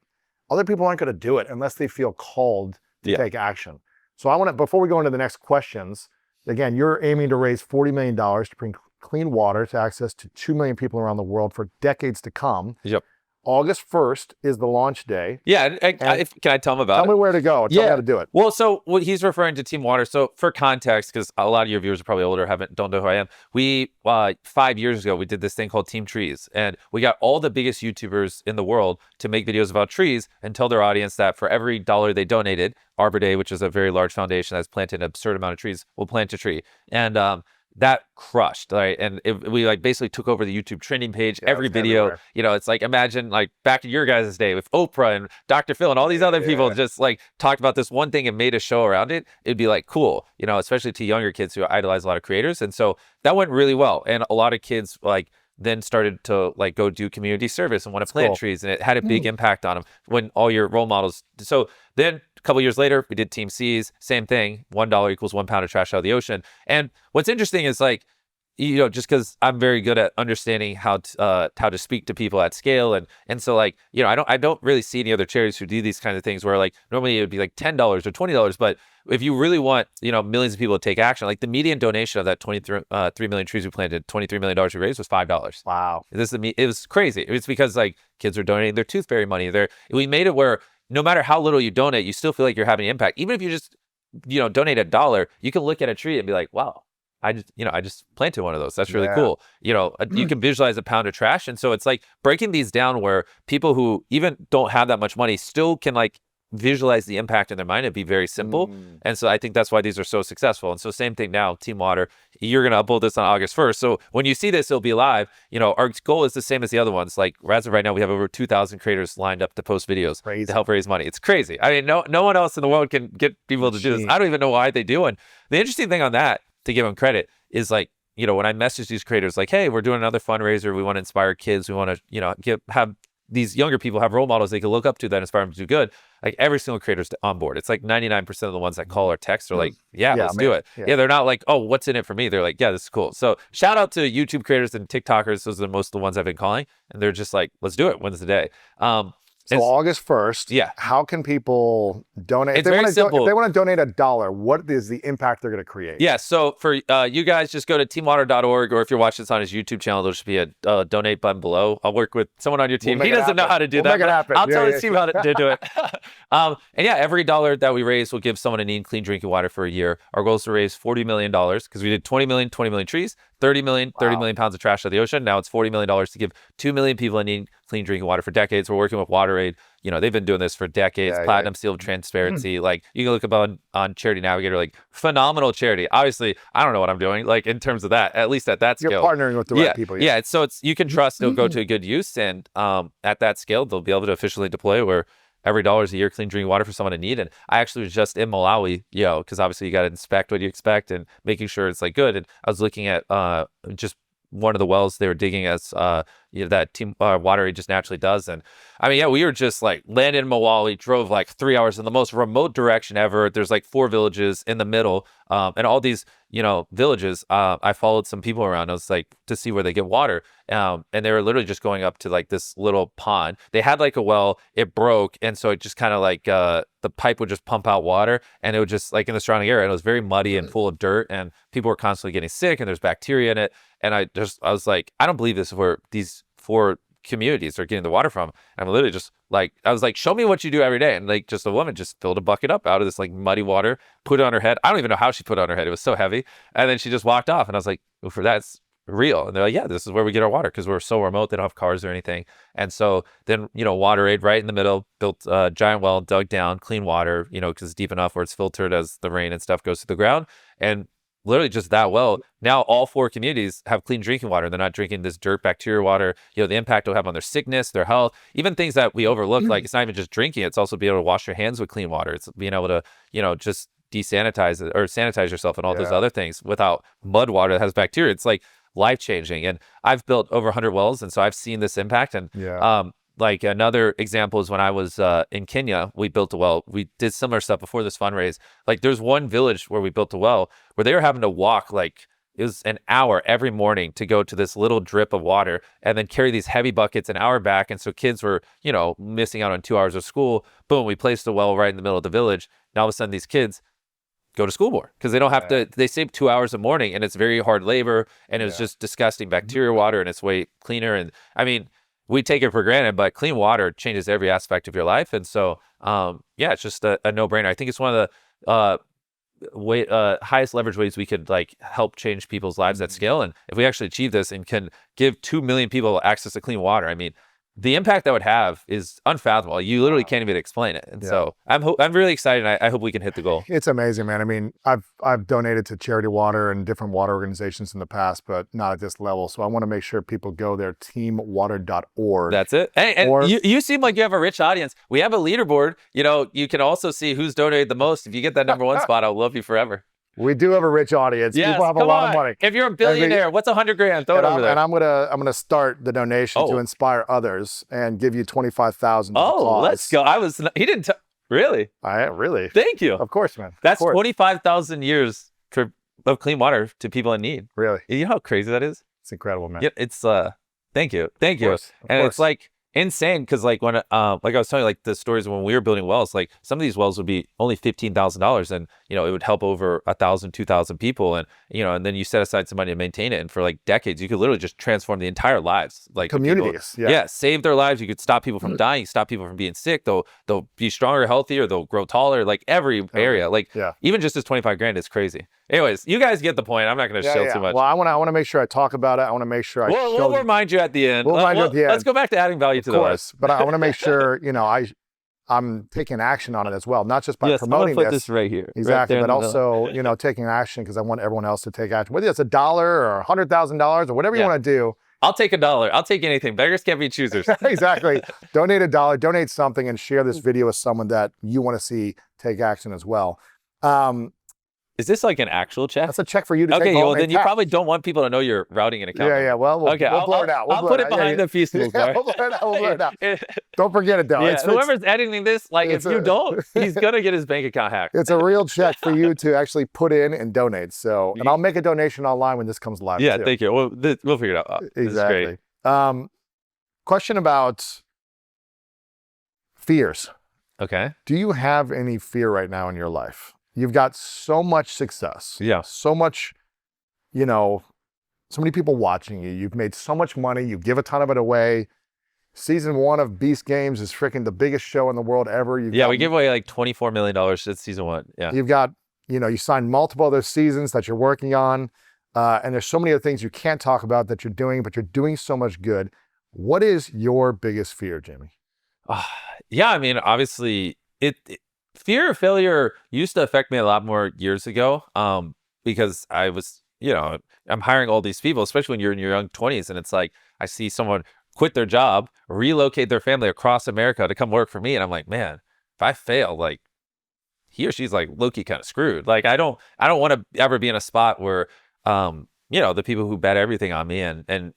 other people aren't going to do it unless they feel called to take action. So I want to, before we go into the next questions, again, you're aiming to raise $40 million to bring clean water to access to 2 million people around the world for decades to come. Yep. August 1st is the launch day. Yeah, can I tell him about it? Tell me where to go. Tell me how to do it. Well, so what he's referring to TeamWater. So for context, because a lot of your viewers are probably older, don't know who I am. We 5 years ago we did this thing called Team Trees, and we got all the biggest YouTubers in the world to make videos about trees and tell their audience that for every dollar they donated, Arbor Day, which is a very large foundation that's planted an absurd amount of trees, will plant a tree. And that crushed, right? And we like basically took over the YouTube trending page. Every video, everywhere. It's like imagine like back in your guys' day with Oprah and Dr. Phil and all these other people just like talked about this one thing and made a show around it. It'd be like cool, especially to younger kids who idolize a lot of creators. And so that went really well. And a lot of kids like then started to like go do community service and want to plant trees, and it had a big impact on them when all your role models. So then a couple years later, we did Team C's, same thing. $1 equals 1 pound of trash out of the ocean. And what's interesting is like, just because I'm very good at understanding how to speak to people at scale, and so like I don't really see any other charities who do these kinds of things where like normally it would be like $10 or $20, but if you really want millions of people to take action, like the median donation of that 3 million trees we planted, $23 million we raised was $5. Wow, it was crazy. It's because like kids are donating their tooth fairy money. We made it where no matter how little you donate, you still feel like you're having an impact. Even if you just donate $1, you can look at a tree and be like, wow, I just planted one of those. That's really Yeah. cool. You can visualize a pound of trash. And so it's like breaking these down where people who even don't have that much money still can like visualize the impact in their mind and be very simple. And so I think that's why these are so successful. And so same thing now, TeamWater, you're going to upload this on August 1st. So when you see this, it'll be live. Our goal is the same as the other ones. Like as of right now, we have over 2,000 creators lined up to post videos to help raise money. It's crazy. I mean, no one else in the world can get people to do this. I don't even know why they do. And the interesting thing on that, to give them credit, is like, when I message these creators like, hey, we're doing another fundraiser. We want to inspire kids. We want to, have these younger people have role models they can look up to that inspire them to do good. Like every single creator's on board. It's like 99% of the ones that call or text are like, let's do it. Yeah, they're not like, oh, what's in it for me? They're like, yeah, this is cool. So shout out to YouTube creators and TikTokers. Those are most of the ones I've been calling. And they're just like, let's do it. When's the day? So August 1st, how can people donate? It's very simple. If they want to donate $1, what is the impact they're going to create? Yeah, so for you guys, just go to teamwater.org, or if you're watching this on his YouTube channel, there should be a donate button below. I'll work with someone on your team. He doesn't know how to do that. Make it happen. I'll tell his team how to do it. And yeah, every dollar that we raise will give someone in need clean drinking water for a year. Our goal is to raise $40 million because we did 20 million trees, 30 million pounds of trash out of the ocean. Now it's $40 million to give 2 million people in need clean drinking water for decades. We're working with WaterAid. They've been doing this for decades. Platinum seal of transparency. Like you can look up on Charity Navigator, like phenomenal charity. Obviously, I don't know what I'm doing, like in terms of that, at least at that scale. You're partnering with the right people. Yeah. So you can trust it'll go to a good use. And at that scale, they'll be able to efficiently deploy where every dollar is a year clean drinking water for someone in need. And I actually was just in Malawi, because obviously you got to inspect what you expect and making sure it's like good. And I was looking at just one of the wells they were digging as that TeamWater just naturally does. And I mean, we were just like landed in Malawi, drove like 3 hours in the most remote direction ever. There's like 4 villages in the middle, and all these villages. I followed some people around. I was like to see where they get water, and they were literally just going up to like this little pond. They had like a well, it broke, and so it just kind of like the pipe would just pump out water, and it would just like in the surrounding area, and it was very muddy and full of dirt, and people were constantly getting sick, and there's bacteria in it. And I was like, I don't believe this is where these 4 communities are getting the water from. And I'm literally just like, I was like, show me what you do every day. And like just a woman just filled a bucket up out of this like muddy water, put it on her head. I don't even know how she put it on her head. It was so heavy. And then she just walked off. And I was like, well, for that's real. And they're like, yeah, this is where we get our water because we're so remote. They don't have cars or anything. And so then, WaterAid right in the middle, built a giant well, dug down, clean water, because it's deep enough where it's filtered as the rain and stuff goes to the ground. And literally just that well, now all 4 communities have clean drinking water. They're not drinking this dirt bacteria water. The impact it'll have on their sickness, their health, even things that we overlook, like it's not even just drinking, it's also being able to wash your hands with clean water. It's being able to, just desanitize it or sanitize yourself and all those other things without mud water that has bacteria. It's like life-changing. And I've built over 100 wells, and so I've seen this impact. And like another example is when I was in Kenya, we built a well. We did similar stuff before this fundraise. Like there's one village where we built a well where they were having to walk like it was an hour every morning to go to this little drip of water and then carry these heavy buckets an hour back. And so kids were, missing out on 2 hours of school. Boom, we placed a well right in the middle of the village. Now all of a sudden these kids go to school more because they don't have to, they save 2 hours a morning, and it's very hard labor, and it was just disgusting bacteria water, and it's way cleaner. And I mean, we take it for granted, but clean water changes every aspect of your life. And so, it's just a no-brainer. I think it's one of the highest leverage ways we could like help change people's lives at scale. And if we actually achieve this and can give 2 million people access to clean water, I mean, the impact that would have is unfathomable. You literally can't even explain it. And so I'm really excited. I hope we can hit the goal. It's amazing, man. I mean, I've donated to Charity Water and different water organizations in the past, but not at this level. So I want to make sure people go there, teamwater.org. That's it. And you seem like you have a rich audience. We have a leaderboard. You can also see who's donated the most. If you get that #1 spot, I'll love you forever. We do have a rich audience. Yes, people have a lot of money. If you're a billionaire, what's $100,000? Throw it over there. And I'm gonna start the donation to inspire others and give you $25,000. Oh, let's go. He didn't. Really? Really. Thank you. Of course, man. That's 25,000 years of clean water to people in need. Really? You know how crazy that is? It's incredible, man. Yeah. It's thank you. Of course. It's like insane because like when like I was telling you like the stories when we were building wells, like some of these wells would be only $15,000, and it would help over 1,000, 2,000 people, and and then you set aside some money to maintain it, and for like decades you could literally just transform the entire lives, like communities. People, save their lives. You could stop people from dying, stop people from being sick. They'll be stronger, healthier. They'll grow taller. Like every area, like even just this $25,000 is crazy. Anyways, you guys get the point. I'm not going to shill too much. Well, I want to make sure I talk about it. I want to make sure I We'll remind you at the end. We'll remind you at the end. Let's go back to adding value to the list. But I want to make sure, I'm taking action on it as well, not just by promoting I'm gonna put this right here. Exactly, right but also, taking action because I want everyone else to take action. Whether it's $1 or $100,000 or whatever you want to do. I'll take $1. I'll take anything. Beggars can't be choosers. Exactly. Donate $1, donate something, and share this video with someone that you want to see take action as well. Is this like an actual check? That's a check for you to take home. Okay, well, then you cash. probably don't want people to know you're routing an account. Yeah. Well, we'll blur it out. I'll put it behind the Feastables bar. We'll blur it out. Don't forget it, though. Yeah, whoever's editing this, if you don't, he's going to get his bank account hacked. It's a real check for you to actually put in and donate. So, and I'll make a donation online when this comes live. Yeah, too. thank you. We'll figure it out. Exactly. Question about fears. Okay. Do you have any fear right now in your life? You've got so much success. Yeah. So much, so many people watching you. You've made so much money. You give a ton of it away. Season 1 of Beast Games is freaking the biggest show in the world ever. We gave away like $24 million at season 1. Yeah. You've got, you signed multiple other seasons that you're working on. And there's so many other things you can't talk about that you're doing, but you're doing so much good. What is your biggest fear, Jamie? Yeah, I mean, obviously, fear of failure used to affect me a lot more years ago, because I was, I'm hiring all these people, especially when you're in your young 20s, and it's like I see someone quit their job, relocate their family across America to come work for me, and I'm like, man, if I fail, like he or she's like low-key kind of screwed. Like I don't want to ever be in a spot where the people who bet everything on me and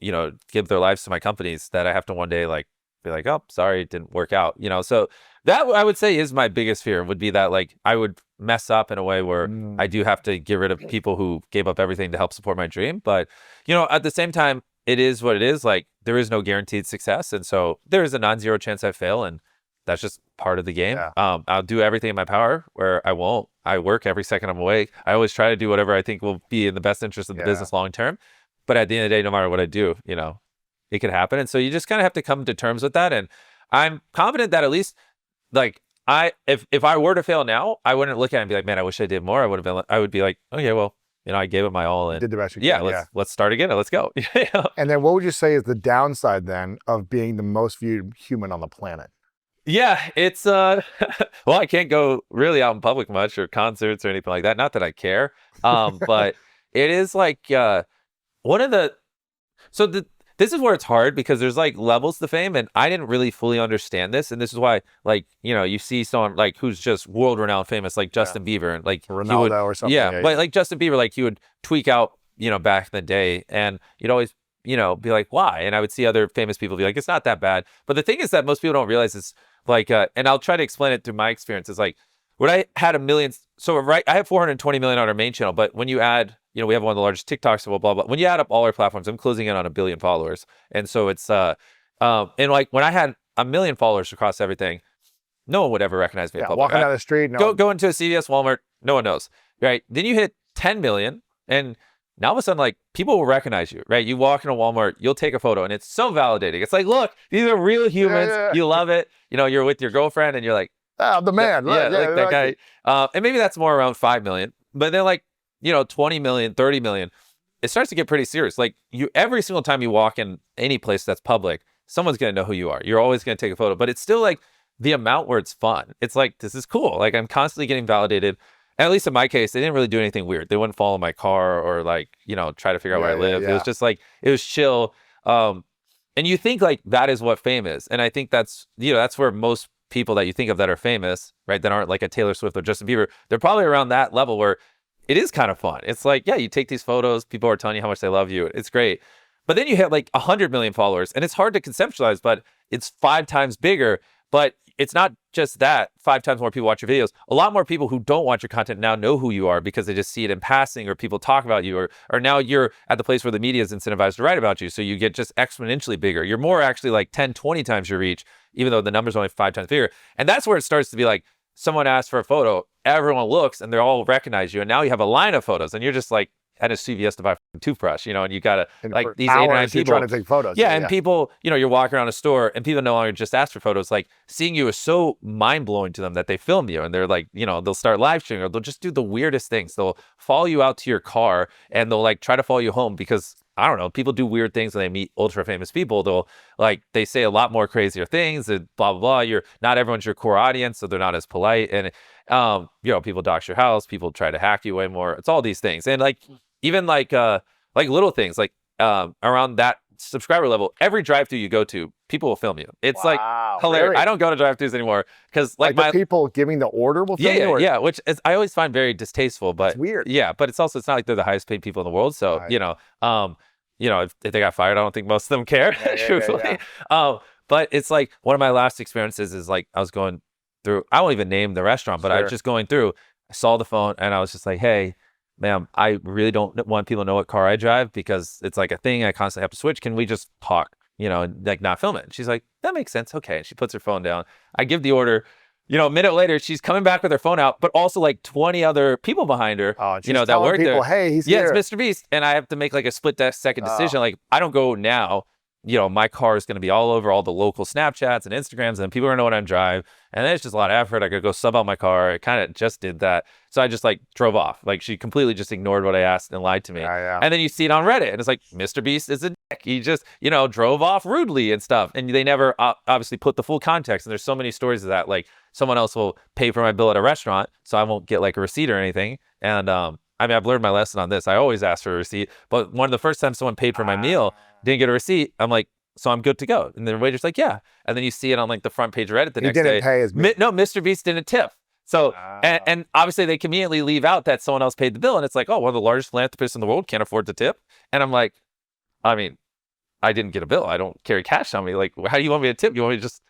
give their lives to my companies, that I have to one day like be like, oh, sorry, it didn't work out. So that I would say is my biggest fear, would be that like I would mess up in a way where I do have to get rid of people who gave up everything to help support my dream. But at the same time, it is what it is. Like there is no guaranteed success, and so there is a non-zero chance I fail, and that's just part of the game. Yeah. I'll do everything in my power where I won't. I work every second I'm awake. I always try to do whatever I think will be in the best interest of the business long term. But at the end of the day, no matter what I do, it could happen. And so you just kind of have to come to terms with that. And I'm confident that at least like if I were to fail now, I wouldn't look at it and be like, man, I wish I did more. I would be like, okay, well, I gave it my all and did the best you can. Let's start again. Let's go. And then what would you say is the downside then of being the most viewed human on the planet? Yeah, it's well, I can't go really out in public much or concerts or anything like that. Not that I care. But it is like this is where it's hard, because there's like levels to fame, and I didn't really fully understand this. And this is why, like, you see someone like who's just world renowned famous, like Justin Bieber, and like Ronaldo or something. Yeah, but like Justin Bieber, like he would tweak out, back in the day, and you'd always, be like, why? And I would see other famous people be like, it's not that bad. But the thing is that most people don't realize is like, and I'll try to explain it through my experience. Is like when I had a million, I have 420 million on our main channel, but when you add, we have one of the largest TikToks, blah, blah, blah. When you add up all our platforms, I'm closing in on 1 billion followers. And so it's, and like when I had 1 million followers across everything, no one would ever recognize me in public. Walking down the street. Go into a CVS, Walmart, no one knows, right? Then you hit 10 million, and now all of a sudden, like, people will recognize you, right? You walk into Walmart, you'll take a photo, and it's so validating. It's like, look, these are real humans. Yeah. You love it. You're with your girlfriend, and you're like, I'm the man. Like that guy. And maybe that's more around 5 million. But then like, 20 million, 30 million, it starts to get pretty serious. Like every single time you walk in any place that's public, someone's going to know who you are. You're always going to take a photo, but it's still like the amount where it's fun. It's like, this is cool. Like I'm constantly getting validated. And at least in my case, they didn't really do anything weird. They wouldn't follow my car or like, try to figure out where I live. It was just like, it was chill. And you think like that is what fame is. And I think that's, that's where most people that you think of that are famous, right, that aren't like a Taylor Swift or Justin Bieber, they're probably around that level where it is kind of fun. It's like, yeah, you take these photos, people are telling you how much they love you. It's great. But then you hit like 100 million followers, and it's hard to conceptualize, but it's 5 times bigger. But it's not just that 5 times more people watch your videos. A lot more people who don't watch your content now know who you are because they just see it in passing, or people talk about you, or now you're at the place where the media is incentivized to write about you. So you get just exponentially bigger. You're more actually like 10, 20 times your reach, even though the number's only 5 times bigger. And that's where it starts to be like, someone asks for a photo, everyone looks, and they all recognize you. And now you have a line of photos, and you're just like at a CVS to buy fucking toothbrush, you know, and you gotta And like for these 8 or 9 hours, you're people trying to take photos. Yeah, and people, you know, you're walking around a store and people no longer just ask for photos. Like seeing you is so mind blowing to them that they film you and they're like, you know, they'll start live streaming or they'll just do the weirdest things. They'll follow you out to your car and they'll like try to follow you home because I don't know, people do weird things when they meet ultra famous people. They'll like, they say a lot more crazier things and blah, blah, blah. Not everyone's your core audience, so they're not as polite. And, you know, people dox your house, people try to hack you way more. It's all these things. And like, even like little things like around that subscriber level, every drive-thru you go to, people will film you. It's like hilarious. Really? I don't go to drive-thrus anymore because like the people giving the order will film you? Yeah, which is, I always find very distasteful, but it's weird. Yeah, but it's also, it's not like they're the highest paid people in the world. So, Right. you know, if they got fired, I don't think most of them care, truthfully. But it's like one of my last experiences is like I was going through, I won't even name the restaurant, but I was just going through, I saw the phone and I was just like, hey, ma'am, I really don't want people to know what car I drive because it's like a thing I constantly have to switch. Can we just talk, you know, and like not film it? And she's like, that makes sense. Okay. And she puts her phone down. I give the order. You know, a minute later, she's coming back with her phone out, but also like 20 other people behind her, Oh, and you know, she's that telling work people, there. hey, he's Yeah, here. it's MrBeast. And I have to make like a split-second decision. Like, I don't go now. You know, my car is going to be all over all the local Snapchats and Instagrams, and people are going to know what I'm driving. And then it's just a lot of effort. I could go sub out my car. I kind of just did that. So I just like drove off. Like she completely just ignored what I asked and lied to me. Yeah. And then you see it on Reddit and it's like, MrBeast is a dick. He just, you know, drove off rudely and stuff. And they never obviously put the full context. And there's so many stories of that. Like someone else will pay for my bill at a restaurant, so I won't get like a receipt or anything. And I mean, I've learned my lesson on this. I always ask for a receipt. But one of the first times someone paid for my meal, didn't get a receipt, I'm like, so I'm good to go. And the waiter's like, yeah. And then you see it on like the front page of Reddit the next day. He didn't pay his bill. No, MrBeast didn't tip. So, and obviously they conveniently leave out that someone else paid the bill. And it's like, oh, one of the largest philanthropists in the world can't afford to tip. And I'm like, I mean, I didn't get a bill. I don't carry cash on me. Like, how do you want me to tip? You want me to just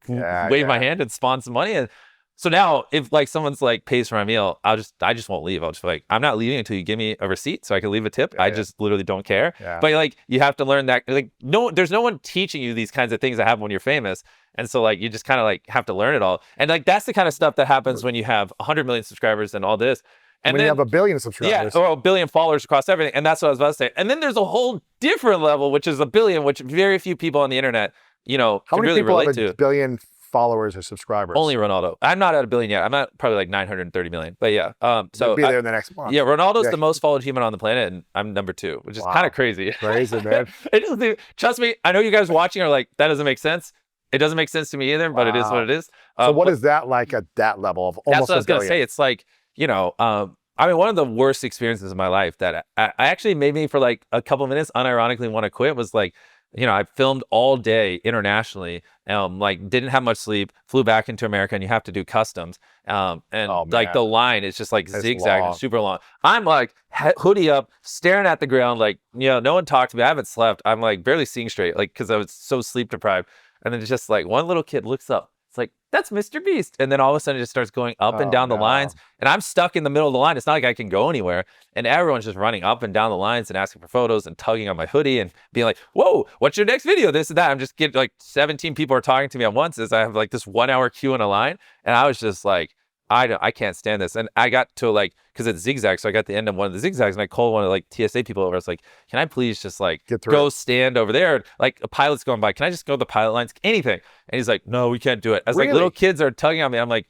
wave my hand and spawn some money? And so now if like someone's like pays for my meal, I just won't leave. I'll just be like, I'm not leaving until you give me a receipt so I can leave a tip. I just literally don't care. But like, you have to learn that, like, there's no one teaching you these kinds of things that happen when you're famous. And so like, you just kind of like have to learn it all. And like, that's the kind of stuff that happens when you have 100 million subscribers and all this. And when then you have 1 billion subscribers. Yeah, or 1 billion followers across everything. And that's what I was about to say. And then there's a whole different level, which is 1 billion, which very few people on the internet, you know, How can many really people relate have to. 1 billion followers or subscribers? Only Ronaldo. I'm not at 1 billion yet. I'm at probably like 930 million. But yeah, so He'll be there in the next month. yeah, Ronaldo's the most followed human on the planet, and I'm number 2, which is kind of crazy. Crazy, man. It doesn't, trust me, I know you guys watching are like, that doesn't make sense. It doesn't make sense to me either, but it is what it is. So what is that like at that level of almost That's what I was 1 going to billion? say. It's like, you know, I mean, one of the worst experiences of my life that I actually made me for like a couple of minutes unironically want to quit was like, you know, I filmed all day internationally, like didn't have much sleep, flew back into America, and you have to do customs. And like the line is just like zigzag and super long. I'm like hoodie up, staring at the ground, like, you know, no one talked to me. I haven't slept. I'm like barely seeing straight, like, because I was so sleep deprived. And then it's just like one little kid looks up. It's like, that's MrBeast. And then all of a sudden it just starts going up and down the lines. And I'm stuck in the middle of the line. It's not like I can go anywhere. And everyone's just running up and down the lines and asking for photos and tugging on my hoodie and being like, whoa, what's your next video? This and that. I'm just getting like 17 people are talking to me at once as I have like this 1 hour queue in a line. And I was just like, I can't stand this. And I got to like, because it's zigzag. So I got the end of one of the zigzags and I called one of like TSA people over. I was like, can I please just like go stand over there? Like a pilot's going by. Can I just go to the pilot lines? Anything. And he's like, no, we can't do it. As like little kids are tugging on me. I'm like,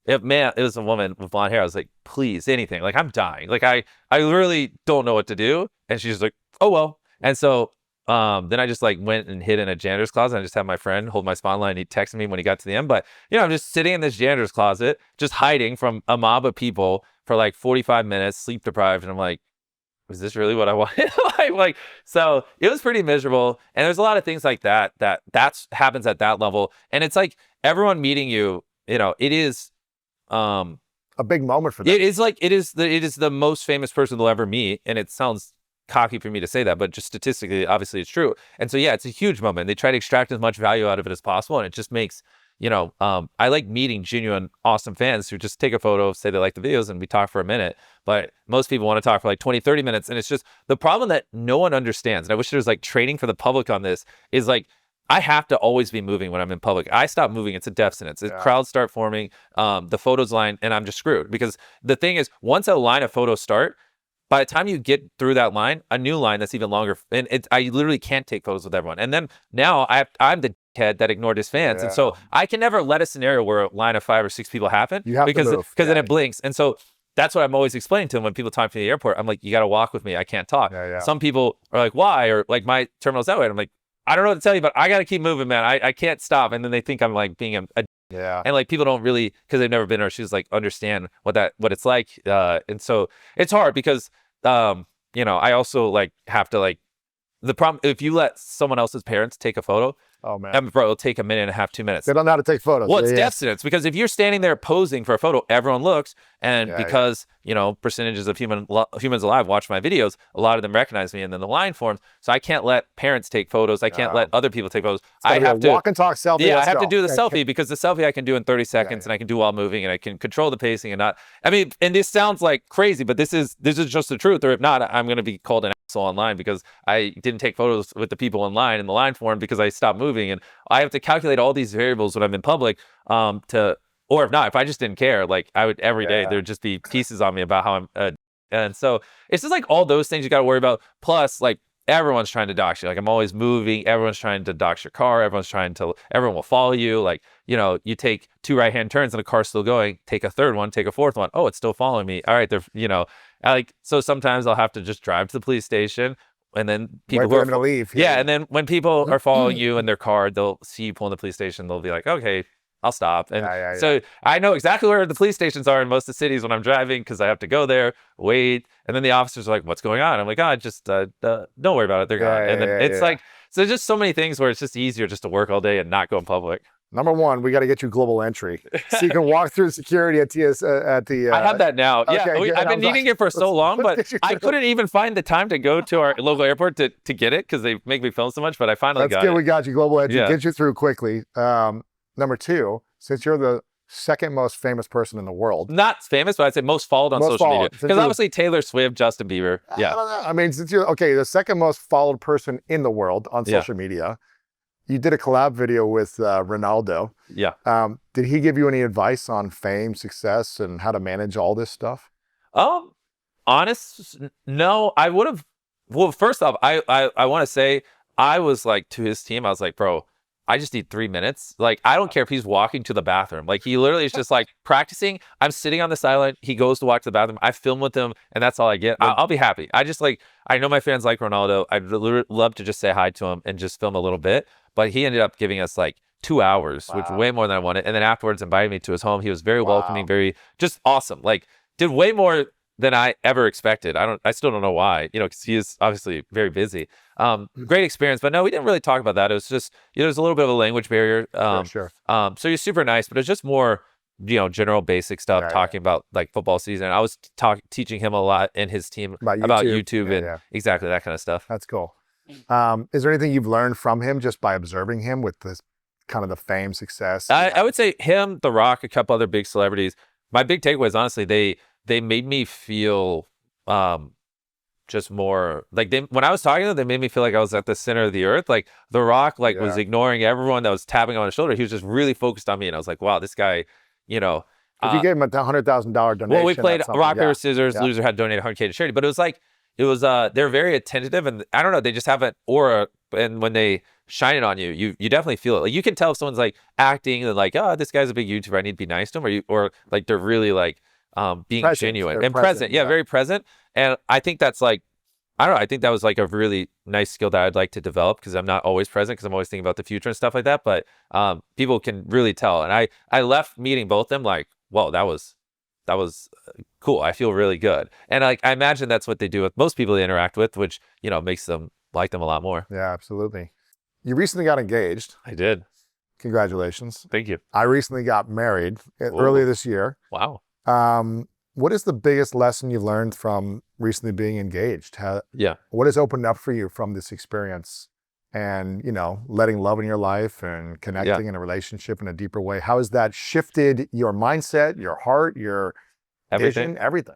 man, it was a woman with blonde hair. I was like, please, anything. Like I'm dying. Like I really don't know what to do. And she's like, oh, well. And so then I just like went and hid in a janitor's closet. I just had my friend hold my spotlight and he texted me when he got to the end. But, you know, I'm just sitting in this janitor's closet, just hiding from a mob of people for like 45 minutes, sleep deprived. And I'm like, is this really what I wanted? like, so it was pretty miserable. And there's a lot of things like that happens at that level. And it's like everyone meeting you, you know, it is a big moment for them. It is like, it is the most famous person they'll ever meet. And it sounds cocky for me to say that, but just statistically, obviously it's true. And so, yeah, it's a huge moment. They try to extract as much value out of it as possible. And it just makes, you know, I like meeting genuine, awesome fans who just take a photo, say they like the videos, and we talk for a minute. But most people want to talk for like 20, 30 minutes. And it's just the problem that no one understands. And I wish there was like training for the public on this is like, I have to always be moving when I'm in public. I stop moving, it's a death sentence. Crowds start forming, the photos line, and I'm just screwed. Because the thing is, once a line of photos start, by the time you get through that line, a new line that's even longer, and I literally can't take photos with everyone. And then now I'm the head that ignored his fans, and so I can never let a scenario where a line of 5 or 6 people happen because then it blinks. And so that's what I'm always explaining to them when people talk to me at the airport. I'm like, you got to walk with me. I can't talk. Some people are like, why? Or like, my terminal's that way. And I'm like, I don't know what to tell you, but I got to keep moving, man. I can't stop. And then they think I'm like being a and like people don't really, because they've never been in our shoes, like understand what it's like. And so it's hard because, you know, I also like have to like, the problem, if you let someone else's parents take a photo, oh man, bro, it'll take a minute and a half, 2 minutes. They don't know how to take photos. Well, it's death sentence, because if you're standing there posing for a photo, everyone looks, and because you know, percentages of humans alive watch my videos, a lot of them recognize me, and then the line forms. So I can't let parents take photos. I can't let other people take photos. I have to walk and talk selfie. Yeah, I have to do the selfie, because the selfie I can do in 30 seconds, and I can do while moving, and I can control the pacing and not. I mean, and this sounds like crazy, but this is just the truth. Or if not, I'm going to be called an asshole online because I didn't take photos with the people in line in the line form because I stopped moving, and I have to calculate all these variables when I'm in public or if not, if I just didn't care, like I would every day there'd just be pieces on me about how I'm and so it's just like all those things you got to worry about. Plus, like, everyone's trying to dox you. Like, I'm always moving. Everyone's trying to dox your car. Everyone will follow you. Like, you know, you take 2 right-hand turns and the car's still going. Take a third one, take a fourth one. Oh, it's still following me. All right, you know, like, so sometimes I'll have to just drive to the police station. And then people wait for them to leave. Yeah, and then when people are following you in their car, they'll see you pull in the police station. They'll be like, okay, I'll stop. And so I know exactly where the police stations are in most of the cities when I'm driving, because I have to go there, wait. And then the officers are like, what's going on? I'm like, just don't worry about it. They're gone. And then it's like, so there's just so many things where it's just easier just to work all day and not go in public. Number one, we got to get you global entry, so you can walk through security at the. I have that now. Okay, Yeah, I've been needing it for so long, but I couldn't even find the time to go to our local airport to get it, because they make me film so much. But I finally got it. We got you global entry. Get you through quickly. Number two, since you're the second most famous person in the world. Not famous, but I'd say most followed on social media. Because obviously Taylor Swift, Justin Bieber. Yeah. I don't know. I mean, since you're the second most followed person in the world on social media. You did a collab video with Ronaldo. Yeah. Did he give you any advice on fame, success, and how to manage all this stuff? Honest, no. I would have. Well, first off, I want to say, I was like, to his team, I was like, bro, I just need 3 minutes. Like, I don't care if he's walking to the bathroom. Like, he literally is just like practicing. I'm sitting on the sideline. He goes to walk to the bathroom. I film with him, and that's all I get. I'll be happy. I just like, I know my fans like Ronaldo. I'd love to just say hi to him and just film a little bit. But he ended up giving us like 2 hours, which way more than I wanted. And then afterwards invited me to his home. He was very welcoming, very just awesome. Like, did way more than I ever expected. I still don't know why, you know, because he is obviously very busy. Great experience, but no, we didn't really talk about that. It was just, you know, there's a little bit of a language barrier. Sure. So he's super nice, but it's just more, you know, general basic stuff, talking about like football season. I was teaching him a lot and his team about YouTube and exactly that kind of stuff. That's cool. Is there anything you've learned from him just by observing him with this kind of the fame, success? I would say him, The Rock, a couple other big celebrities. My big takeaway is, honestly, they made me feel just more like, when I was talking to them, they made me feel like I was at the center of the earth. Like, The Rock was ignoring everyone that was tapping on his shoulder. He was just really focused on me, and I was like, wow, this guy, you know. If you gave him a $100,000 donation. Well, we played rock, paper, scissors. Loser had donated $100K to charity, but it was like, they're very attentive, and I don't know, they just have an aura, and when they shine it on you, you definitely feel it. Like, you can tell if someone's like acting and like, oh, this guy's a big YouTuber, I need to be nice to him, or like they're really like being genuine and present. Yeah, very present. And I think that's like, I don't know, I think that was like a really nice skill that I'd like to develop, because I'm not always present, because I'm always thinking about the future and stuff like that. But people can really tell. And I left meeting both of them like, whoa, that was cool. I feel really good. And like, I imagine that's what they do with most people they interact with, which, you know, makes them like them a lot more. Yeah, absolutely. You recently got engaged. I did. Congratulations. Thank you. I recently got married earlier this year. Wow. What is the biggest lesson you've learned from recently being engaged? What has opened up for you from this experience? And, you know, letting love in your life and connecting in a relationship in a deeper way. How has that shifted your mindset, your heart, your vision, everything?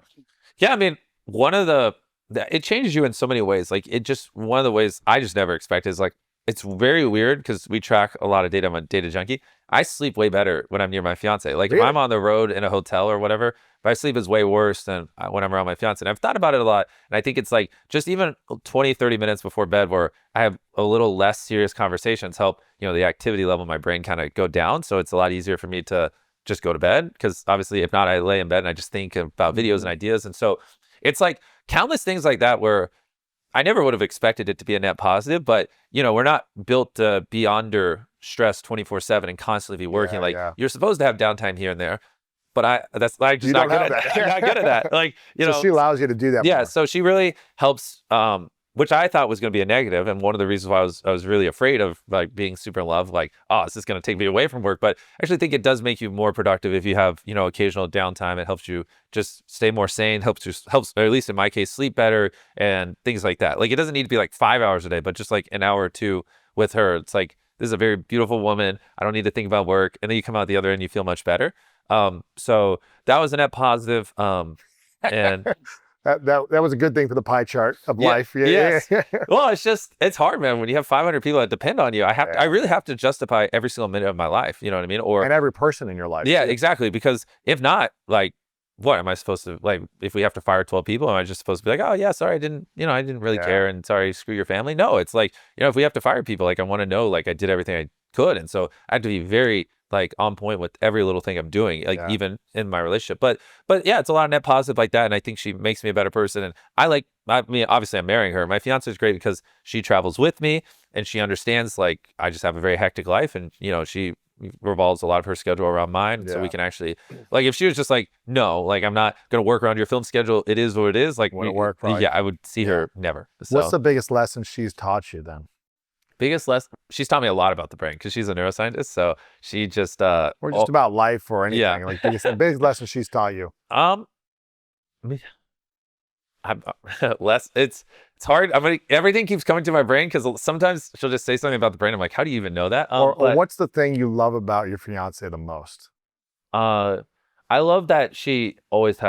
Yeah, I mean, it changes you in so many ways. Like, one of the ways I just never expected is like, it's very weird because we track a lot of data. I'm a data junkie. I sleep way better when I'm near my fiance. Like Really? if I'm on the road in a hotel or whatever, my sleep is way worse than when I'm around my fiance. And I've thought about it a lot. And I think it's like just even 20, 30 minutes before bed where I have a little less serious conversations help, the activity level in my brain kind of go down. So it's a lot easier for me to just go to bed. Because obviously, if not, I lay in bed and I just think about videos and ideas. And so it's like countless things like that where I never would have expected it to be a net positive, but we're not built to be under stress 24/7 and constantly be working. You're supposed to have downtime here and there, but I'm just not good at that. I'm not good at that. Like, so she allows you to do that. Yeah. More. So she really helps, which I thought was going to be a negative. And one of the reasons why I was really afraid of like being super in love, like, oh, is this going to take me away from work? But I actually think it does make you more productive if you have, occasional downtime. It helps you just stay more sane, helps, or at least in my case, sleep better and things like that. Like it doesn't need to be like 5 hours a day, but just like an hour or two with her. It's like, this is a very beautiful woman. I don't need to think about work. And then you come out the other end, you feel much better. So that was a net positive. And That was a good thing for the pie chart of life. Yes. Well, it's hard, man. When you have 500 people that depend on you, I really have to justify every single minute of my life. You know what I mean? And every person in your life. Yeah, too. exactly. Because if not, like, what am I supposed to, like, if we have to fire 12 people, am I just supposed to be like, oh yeah, sorry, I didn't really care, and sorry, screw your family? No, it's like, if we have to fire people, like, I want to know, like, I did everything I could. And so I have to be very like on point with every little thing I'm doing, like even in my relationship. But yeah, it's a lot of net positive like that. And I think she makes me a better person. And I mean, obviously I'm marrying her. My fiance is great because she travels with me and she understands, like, I just have a very hectic life, and, she revolves a lot of her schedule around mine. So we can actually, like, if she was just like, no, like, I'm not going to work around your film schedule, it is what it is. Like, work, right? Yeah, I would see her never. So. What's the biggest lesson she's taught you then? Biggest lesson, she's taught me a lot about the brain because she's a neuroscientist. So she just or just about life or anything. Yeah. Like the biggest lesson she's taught you. I'm less. It's hard. Everything keeps coming to my brain because sometimes she'll just say something about the brain. I'm like, how do you even know that? Or what's the thing you love about your fiance the most? I love that she's always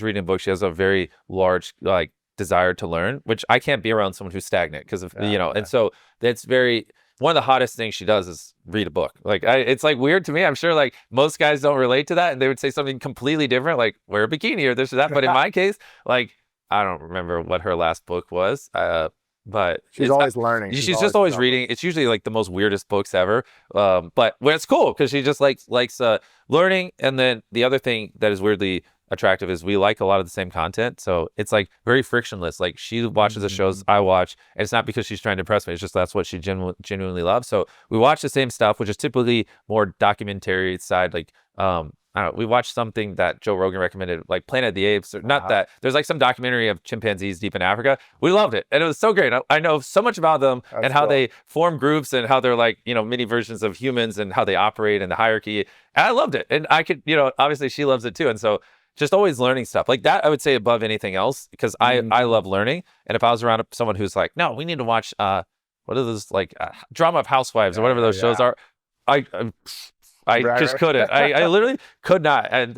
reading books. She has a very large like desire to learn, which I can't be around someone who's stagnant because of and so that's one of the hottest things she does is read a book. Like it's like weird to me. I'm sure like most guys don't relate to that, and they would say something completely different, like wear a bikini or this or that. But in my case, like, I don't remember what her last book was. But she's always learning. She's just always reading. It's usually like the most weirdest books ever. But it's cool because she just likes learning. And then the other thing that is weirdly attractive is we like a lot of the same content. So it's like very frictionless. Like she watches the shows I watch, and it's not because she's trying to impress me. It's just that's what she genuinely loves. So we watch the same stuff, which is typically more documentary side. Like I don't know, we watched something that Joe Rogan recommended, like Planet of the Apes, or not that. There's like some documentary of chimpanzees deep in Africa. We loved it. And it was so great. I know so much about them and how they form groups and how they're like, mini versions of humans and how they operate and the hierarchy. And I loved it. And I could, obviously she loves it too. And so just always learning stuff like that, I would say above anything else, because I love learning. And if I was around someone who's like, no, we need to watch, what are those like Drama of Housewives or whatever those shows are. I just couldn't. I literally could not. And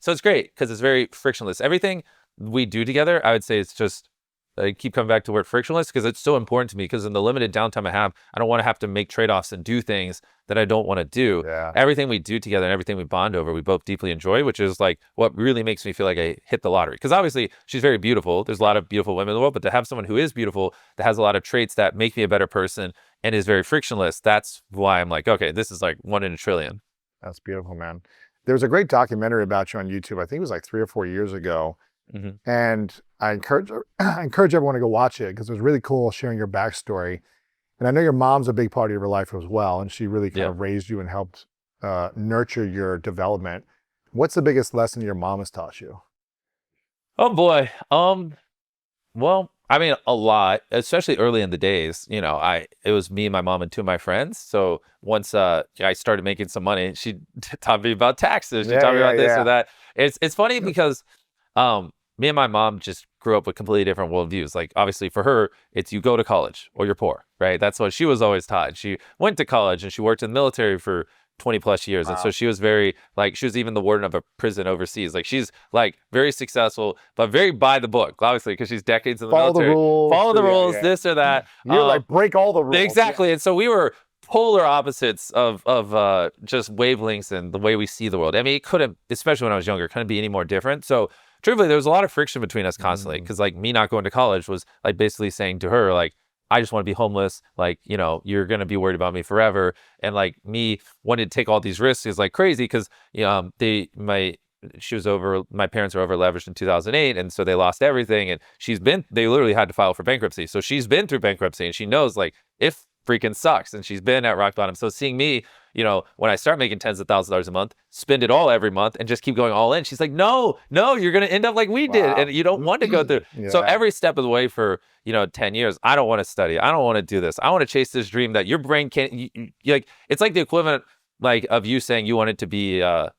so it's great because it's very frictionless. Everything we do together, I would say it's just, I keep coming back to the word frictionless because it's so important to me, because in the limited downtime I have, I don't want to have to make trade-offs and do things that I don't want to do. Yeah. Everything we do together and everything we bond over, we both deeply enjoy, which is like what really makes me feel like I hit the lottery. Because obviously she's very beautiful. There's a lot of beautiful women in the world, but to have someone who is beautiful, that has a lot of traits that make me a better person and is very frictionless, that's why I'm like, okay, this is like 1 in a trillion. That's beautiful, man. There was a great documentary about you on YouTube. I think it was like 3 or 4 years ago. And I encourage everyone to go watch it because it was really cool sharing your backstory. And I know your mom's a big part of your life as well. And she really kind of raised you and helped nurture your development. What's the biggest lesson your mom has taught you? Oh boy. Well, I mean, a lot, especially early in the days. It was me, my mom, and 2 of my friends. So once I started making some money, she taught me about taxes. She taught me about this or that. It's funny because me and my mom just grew up with completely different worldviews. Like, obviously for her, it's you go to college or you're poor, right? That's what she was always taught. She went to college and she worked in the military for 20 plus years. And so she was very like, she was even the warden of a prison overseas. Like she's like very successful, but very by the book, obviously, because she's decades in the military. Follow the rules, this or that. You're like, break all the rules. Exactly. And so we were polar opposites of just wavelengths and the way we see the world. I mean, it couldn't, especially when I was younger, couldn't be any more different. So truthfully, there was a lot of friction between us constantly, because like me not going to college was like basically saying to her, like, I just want to be homeless. Like, you know, you're going to be worried about me forever. And like me wanting to take all these risks is like crazy, because my parents were over leveraged in 2008. And so they lost everything. And they literally had to file for bankruptcy. So she's been through bankruptcy and she knows like if freaking sucks, and she's been at rock bottom. So seeing me, you know, when I start making tens of thousands of dollars a month, spend it all every month and just keep going all in. She's like, no, you're going to end up like we did. And you don't want to go through. So every step of the way for, 10 years, I don't want to study. I don't want to do this. I want to chase this dream that your brain can't, like, it's like the equivalent like of you saying you wanted to be, or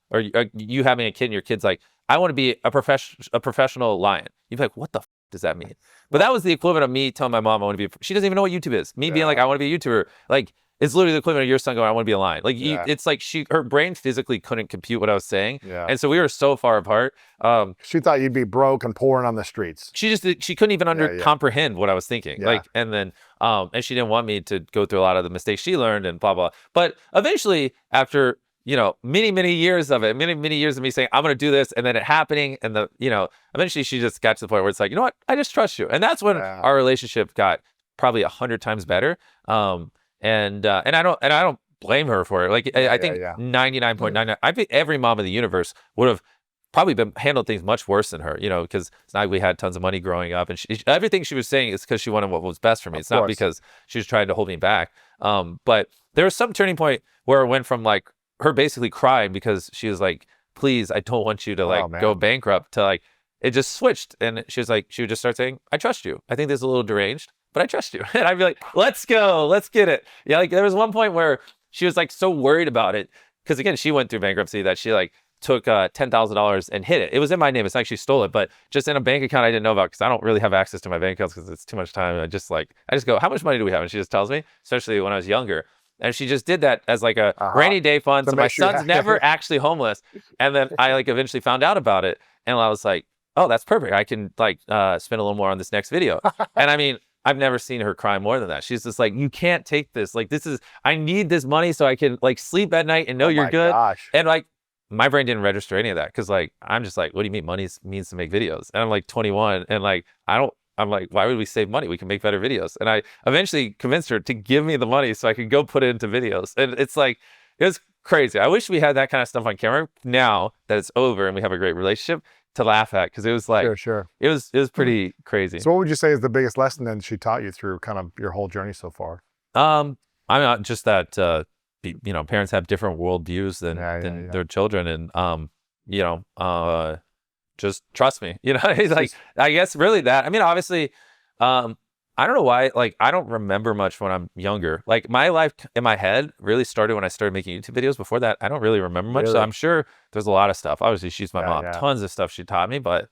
you having a kid and your kid's like, I want to be a professional lion. You'd be like, what the does that mean? But that was the equivalent of me telling my mom I want to be, she doesn't even know what YouTube is. Me being like, I want to be a YouTuber. Like, it's literally the equivalent of your son going, I want to be a lion. Like, it's like her brain physically couldn't compute what I was saying. And so we were so far apart. She thought you'd be broke and pouring on the streets. She couldn't even comprehend what I was thinking. Like, and then, and she didn't want me to go through a lot of the mistakes she learned and blah, blah. But eventually, after, many, many years of it, many years of me saying, I'm going to do this, and then it happening, and eventually she just got to the point where it's like, you know what, I just trust you. And that's when our relationship got probably 100 times better. And I don't blame her for it. Like, I think 99.99, I think every mom in the universe would have probably handled things much worse than her, because it's not like we had tons of money growing up, and everything she was saying is because she wanted what was best for me. It's not because she was trying to hold me back. But there was some turning point where it went from like her basically crying because she was like, please, I don't want you to like go bankrupt, to like, it just switched. And she would just start saying, I trust you. I think this is a little deranged, but I trust you. And I'd be like, let's go, let's get it. Yeah, like there was one point where she was like so worried about it, because again, she went through bankruptcy, that she like took $10,000 and hid it. It was in my name. It's not like she stole it, but just in a bank account I didn't know about, because I don't really have access to my bank accounts because it's too much time. I just go, how much money do we have? And she just tells me, especially when I was younger. And she just did that as like a rainy day fund. So my son's never actually homeless. And then I like eventually found out about it. And I was like, oh, that's perfect. I can like spend a little more on this next video. And I mean, I've never seen her cry more than that. She's just like, you can't take this. Like, I need this money so I can like sleep at night and know you're good. Gosh. And like, my brain didn't register any of that, because like, I'm just like, what do you mean money means to make videos? And I'm like 21, and like, I'm like, why would we save money? We can make better videos. And I eventually convinced her to give me the money so I could go put it into videos. And it's like, it was crazy. I wish we had that kind of stuff on camera now that it's over and we have a great relationship to laugh at, because it was like, sure. It was pretty crazy. So what would you say is the biggest lesson then she taught you through kind of your whole journey so far? I mean, just that, parents have different worldviews than their children. And, just trust me, it's like, I guess really that, I mean, obviously, I don't know why, like, I don't remember much when I'm younger. Like, my life in my head really started when I started making YouTube videos. Before that, I don't really remember much. So I'm sure there's a lot of stuff. Obviously, she's my mom, tons of stuff she taught me, but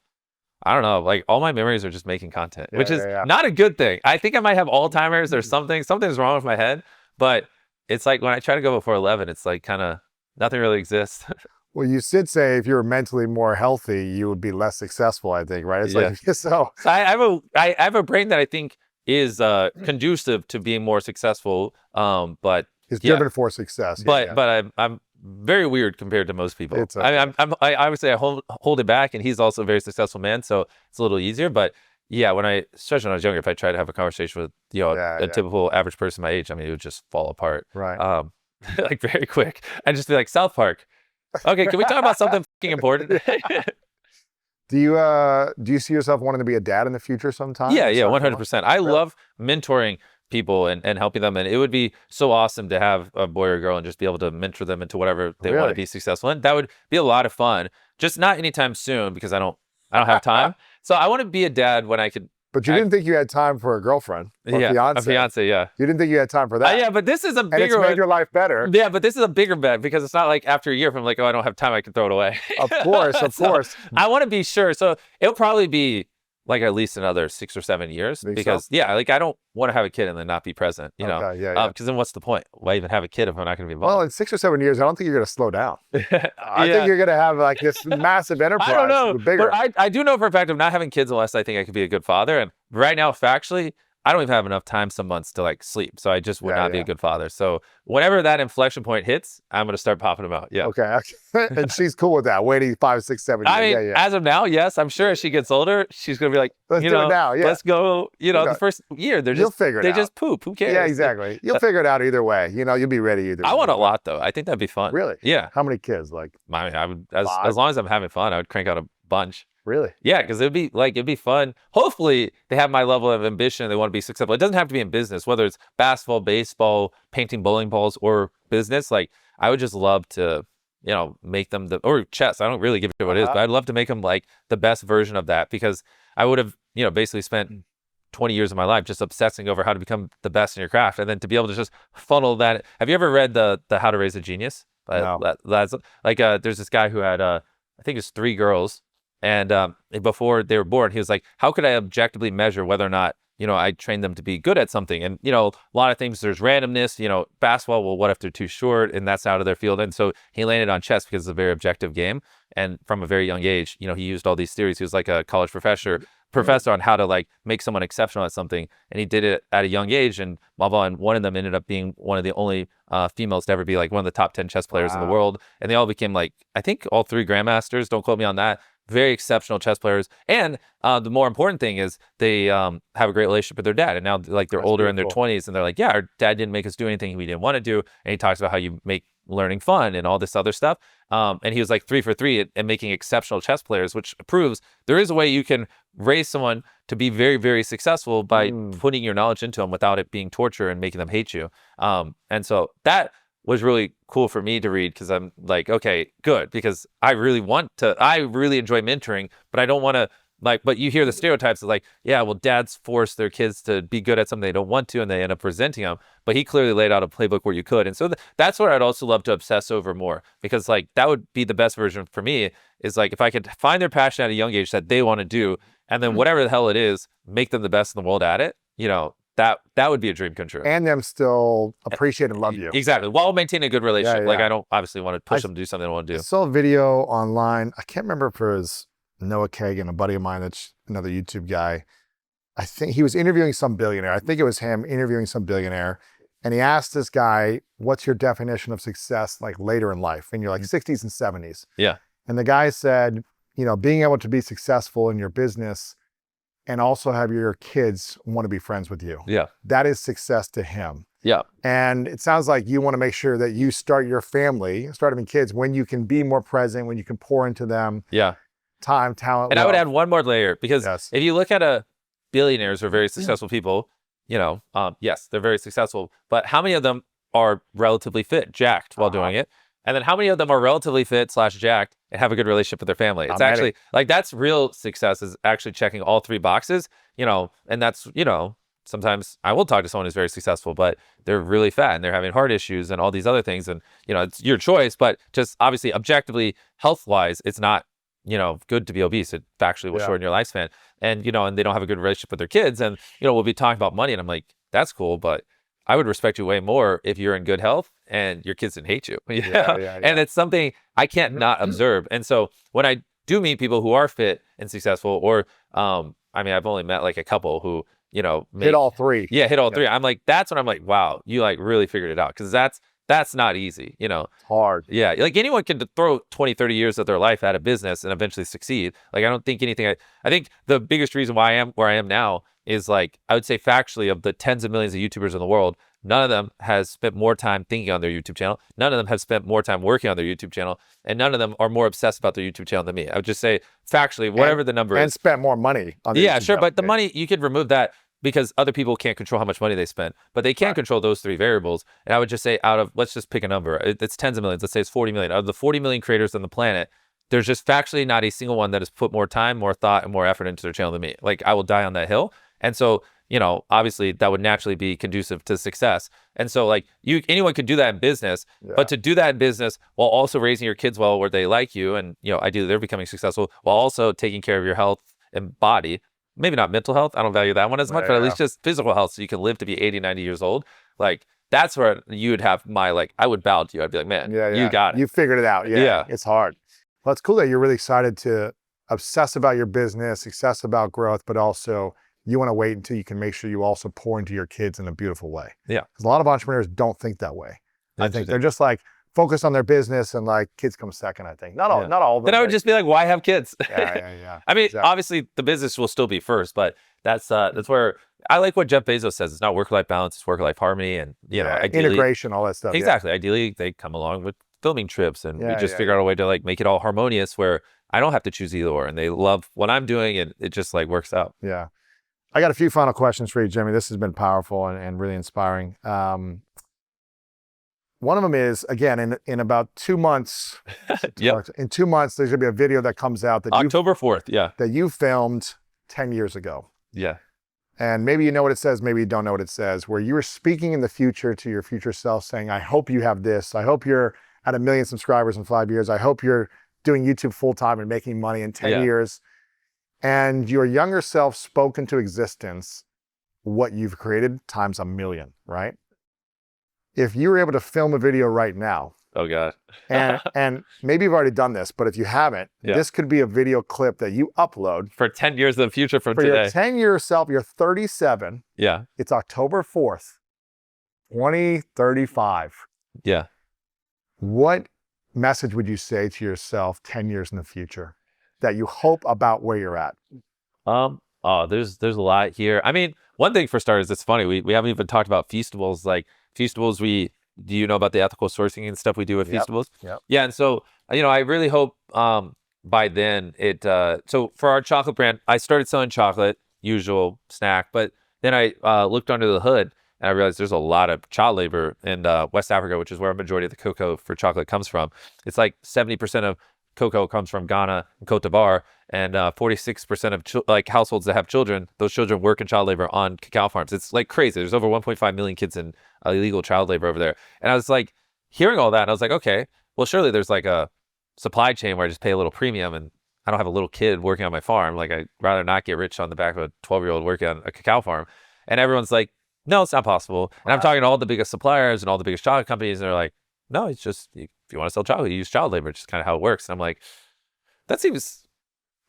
I don't know, like, all my memories are just making content, which is not a good thing. I think I might have Alzheimer's or something's wrong with my head, but it's like when I try to go before 11, it's like kind of nothing really exists. Well, you did say if you were mentally more healthy, you would be less successful, I think, right? It's like, so I have a brain that I think is conducive to being more successful, but it's driven for success. But I'm very weird compared to most people. It's okay. I obviously I hold it back, and he's also a very successful man, so it's a little easier. But yeah, especially when I was younger, if I tried to have a conversation with a typical average person my age, I mean, it would just fall apart, right? Like very quick. I'd just be like, South Park. Okay, can we talk about something fucking important? Do you see yourself wanting to be a dad in the future sometime? Yeah, 100%. I love mentoring people and helping them, and it would be so awesome to have a boy or girl and just be able to mentor them into whatever they want to be successful in. That would be a lot of fun. Just not anytime soon, because I don't have time. So I want to be a dad when I could. But you didn't think you had time for a girlfriend or fiance. A fiance, yeah. You didn't think you had time for that. Yeah, but this is a bigger and it's made your life better. Yeah, but this is a bigger bet, because it's not like after a year if I'm like, oh, I don't have time, I can throw it away. Of course. I want to be sure. So it'll probably be like at least another 6 or 7 years Think because so? yeah, like I don't want to have a kid and then not be present, you know? Okay, yeah. Because then what's the point? Why even have a kid if I'm not going to be Well, involved? in 6 or 7 years, I don't think you're going to slow down. I Yeah. think you're going to have like this massive enterprise. I don't know, Bigger. but I do know for a fact of not having kids unless I think I could be a good father. And right now, factually, I don't even have enough time some months to like sleep. So I just would not be a good father. So whenever that inflection point hits, I'm going to start popping them out. Yeah. Okay. And she's cool with that. Waiting 5, 6, 7 years. I mean, as of now, yes. I'm sure as she gets older, she's going to be like, Let's do it now. Yeah. Let's go. You know, the first year, they're You'll just, figure it they out. just poop. Who cares? Yeah, exactly. You'll figure it out either way. You know, you'll be ready either way. I want a lot though. I think that'd be fun. Really? Yeah. How many kids? Like, I mean, I would, as long as I'm having fun, I would crank out a bunch. really? Yeah, because it'd be fun. Hopefully, they have my level of ambition. They want to be successful. It doesn't have to be in business, whether it's basketball, baseball, painting bowling balls, or business. Like, I would just love to, make them or chess. I don't really give a shit what it is, but I'd love to make them like the best version of that because I would have, basically spent 20 years of my life just obsessing over how to become the best in your craft, and then to be able to just funnel that. Have you ever read the How to Raise a Genius? No. That's like there's this guy who had I think it's 3 girls. And before they were born, he was like, how could I objectively measure whether or not, I trained them to be good at something? And, a lot of things, there's randomness, basketball, well, what if they're too short and that's out of their field? And so he landed on chess because it's a very objective game. And from a very young age, he used all these theories. He was like a college professor on how to like make someone exceptional at something. And he did it at a young age. And and one of them ended up being one of the only females to ever be like one of the top 10 chess players in the world. And they all became like, I think all 3 grandmasters, don't quote me on that. Very exceptional chess players. And the more important thing is they have a great relationship with their dad. And now like they're older in their 20s and they're like, yeah, our dad didn't make us do anything we didn't want to do. And he talks about how you make learning fun and all this other stuff. And he was like 3 for 3 at making exceptional chess players, which proves there is a way you can raise someone to be very, very successful by putting your knowledge into them without it being torture and making them hate you. And so that was really cool for me to read because I'm like, okay, good, because I really enjoy mentoring, but I don't want to but you hear the stereotypes of like, yeah, well, dads force their kids to be good at something they don't want to, and they end up resenting them. But he clearly laid out a playbook where you could. And so that's what I'd also love to obsess over more, because like that would be the best version for me is like if I could find their passion at a young age that they want to do, and then whatever the hell it is, make them the best in the world at it, that would be a dream come true. And them still appreciate and love you. Exactly. While maintaining a good relationship. Yeah. Like I don't obviously want to push them to do something they don't want to I do. saw a video online. I can't remember if it was Noah Kagan, a buddy of mine that's another YouTube guy. I think he was interviewing some billionaire. I think it was him interviewing some billionaire. And he asked this guy, what's your definition of success like later in life? And you're like 60s and 70s. Yeah. And the guy said, being able to be successful in your business and also have your kids want to be friends with you. Yeah. That is success to him. Yeah. And it sounds like you want to make sure that you start your family, start having kids when you can be more present, when you can pour into them. Yeah. Time, talent. And I would add one more layer, because if you look at billionaires or very successful people, yes, they're very successful, but how many of them are relatively fit, jacked while doing it? And then how many of them are relatively fit / jacked and have a good relationship with their family? It's actually like, that's real success, is actually checking all 3 boxes, and that's, sometimes I will talk to someone who's very successful, but they're really fat and they're having heart issues and all these other things. And, it's your choice, but just obviously objectively health wise, it's not, good to be obese. It factually will shorten your lifespan. And, and they don't have a good relationship with their kids. And, we'll be talking about money and I'm like, that's cool, but I would respect you way more if you're in good health and your kids didn't hate you. And it's something I can't not observe. And so when I do meet people who are fit and successful, or, I've only met like a couple who, hit all 3. Yeah, hit all 3. I'm like, that's when I'm like, wow, you like really figured it out. Cause that's not easy, Hard. Yeah, like anyone can throw 20, 30 years of their life at a business and eventually succeed. Like I don't think anything, I think the biggest reason why I am where I am now is like, I would say factually, of the tens of millions of YouTubers in the world, none of them has spent more time thinking on their YouTube channel. None of them have spent more time working on their YouTube channel. And none of them are more obsessed about their YouTube channel than me. I would just say factually, whatever the number is. And spent more money on their YouTube sure. channel. But the money, you could remove that, because other people can't control how much money they spend, but they can control those 3 variables. And I would just say let's just pick a number. It's tens of millions. Let's say it's 40 million. Out of the 40 million creators on the planet, there's just factually not a single one that has put more time, more thought, and more effort into their channel than me. Like I will die on that hill. And so, obviously that would naturally be conducive to success. And so like anyone could do that in business, but to do that in business while also raising your kids well, where they like you, and, ideally they're becoming successful, while also taking care of your health and body, maybe not mental health. I don't value that one as much, but at Yeah. least just physical health, so you can live to be 80, 90 years old. Like that's where you would have my like, I would bow to you. I'd be like, man, you got it. You figured it out. Yeah. It's hard. Well, it's cool that you're really excited to obsess about your business, obsess about growth, but also you want to wait until you can make sure you also pour into your kids in a beautiful way. Yeah. Because a lot of entrepreneurs don't think that way. I think Interesting. they're just like focused on their business and like kids come second, I think. Not all of them. Then I would just be like, why have kids? Yeah. I mean, Exactly. obviously the business will still be first, but that's where I like what Jeff Bezos says. It's not work-life balance, it's work-life harmony, and you know, ideally, integration, all that stuff. exactly. Ideally, they come along with filming trips, and we Yeah, just yeah, figure out a way to like make it all harmonious, where I don't have to choose either or, and they love what I'm doing, and it just like works out. Yeah. I got a few final questions for you, Jimmy. This has been powerful and really inspiring. One of them is, again, in about 2 months, Yep. in 2 months, there's gonna be a video that comes out that October 4th. Yeah. you filmed 10 years ago. Yeah. And maybe you know what it says, maybe you don't know what it says, where you were speaking in the future to your future self saying, I hope you have this. I hope you're at 1 million subscribers in 5 years. I hope you're doing YouTube full time and making money in 10 years. And your younger self spoke into existence what you've created times 1 million, right? If you were able to film a video right now, Oh God. and maybe you've already done this, but if you haven't, this could be a video clip that you upload For 10 years in the future from for today. your 10-year self. You're 37. Yeah. It's October 4th, 2035. Yeah. What message would you say to yourself 10 years in the future that you hope about where you're at? There's a lot here. I mean, one thing for starters, it's funny. We haven't even talked about Feastables. Like Feastables, do you know about the ethical sourcing and stuff we do with Feastables? Yep. Yeah. And so, I really hope by then so for our chocolate brand, I started selling chocolate, usual snack, but then I looked under the hood and I realized there's a lot of child labor in West Africa, which is where a majority of the cocoa for chocolate comes from. It's like 70% of cocoa comes from Ghana and Cote d'Ivoire, and 46% of households that have children, those children work in child labor on cacao farms. It's like crazy. There's over 1.5 million kids in illegal child labor over there. And I was like hearing all that, and I was like, okay, well, surely there's like a supply chain where I just pay a little premium, and I don't have a little kid working on my farm. Like I'd rather not get rich on the back of a 12-year-old working on a cacao farm. And everyone's like, no, it's not possible. And I'm talking to all the biggest suppliers and all the biggest chocolate companies, and they're like, no, it's just, if you want to sell chocolate, you use child labor. It's just kind of how it works. And I'm like, that seems,